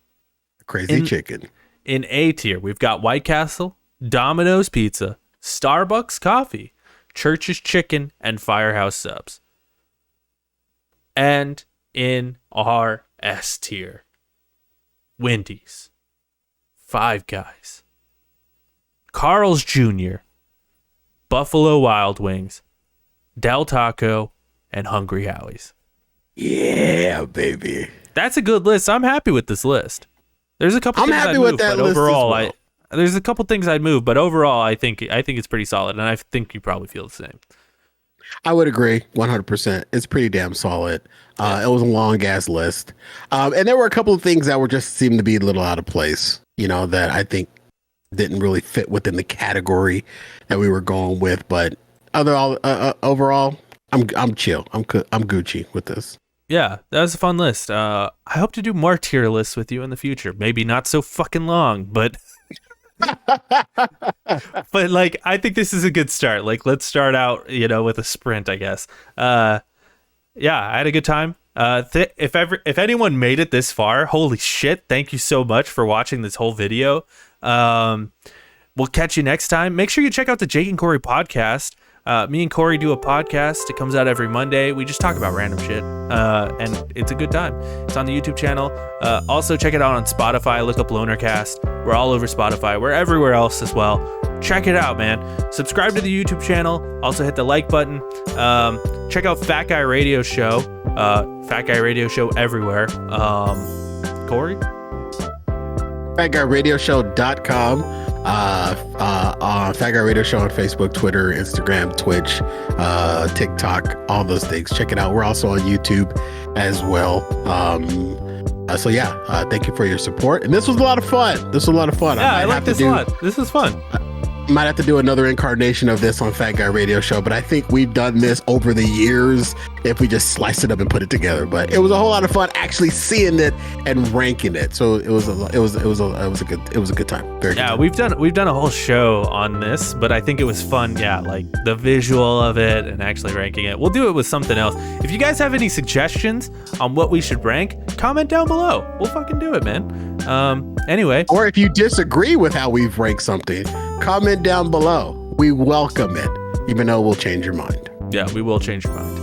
Crazy Chicken. In A tier, we've got White Castle, Domino's Pizza, Starbucks Coffee, Church's Chicken, and Firehouse Subs. And in our S tier, Wendy's, Five Guys, Carl's Jr., Buffalo Wild Wings, Del Taco, and Hungry Howie's. Yeah, baby. That's a good list. I'm happy with this list. There's a couple. I'm things happy I'd with move, that but list overall, as well. there's a couple things I'd move, but overall, I think it's pretty solid, and I think you probably feel the same. I would agree 100%. It's pretty damn solid. It was a long ass list. And there were a couple of things that were just seemed to be a little out of place, that I think didn't really fit within the category that we were going with. But overall, I'm chill. I'm Gucci with this. Yeah, that was a fun list. I hope to do more tier lists with you in the future. Maybe not so fucking long, but but like I think this is a good start. Like let's start out, with a sprint, I guess. Yeah, I had a good time. If anyone made it this far, holy shit, thank you so much for watching this whole video. We'll catch you next time. Make sure you check out the Jake and Corey podcast. Me and Corey do a podcast. It comes out every Monday. We just talk about random shit, and it's a good time. It's on the YouTube channel. Also, check it out on Spotify. Look up Lonercast. We're all over Spotify. We're everywhere else as well. Check it out, man. Subscribe to the YouTube channel. Also, hit the like button. Check out Fat Guy Radio Show. Fat Guy Radio Show everywhere. Corey? FatGuyRadioShow.com. Fat Guy Radio Show on Facebook, Twitter, Instagram, Twitch, TikTok, all those things. Check it out. We're also on YouTube as well. So yeah, thank you for your support. And this was a lot of fun. Yeah, I like this a lot. This is fun. Might have to do another incarnation of this on Fat Guy Radio Show, but I think we've done this over the years if we just slice it up and put it together. But it was a whole lot of fun actually seeing it and ranking it. So it was a good time. Very good time. we've done a whole show on this, but I think it was fun. Yeah, like the visual of it and actually ranking it. We'll do it with something else. If you guys have any suggestions on what we should rank, comment down below. We'll fucking do it, man. Anyway, or if you disagree with how we've ranked something, comment down below. We welcome it, even though we'll change your mind. Yeah, we will change your mind.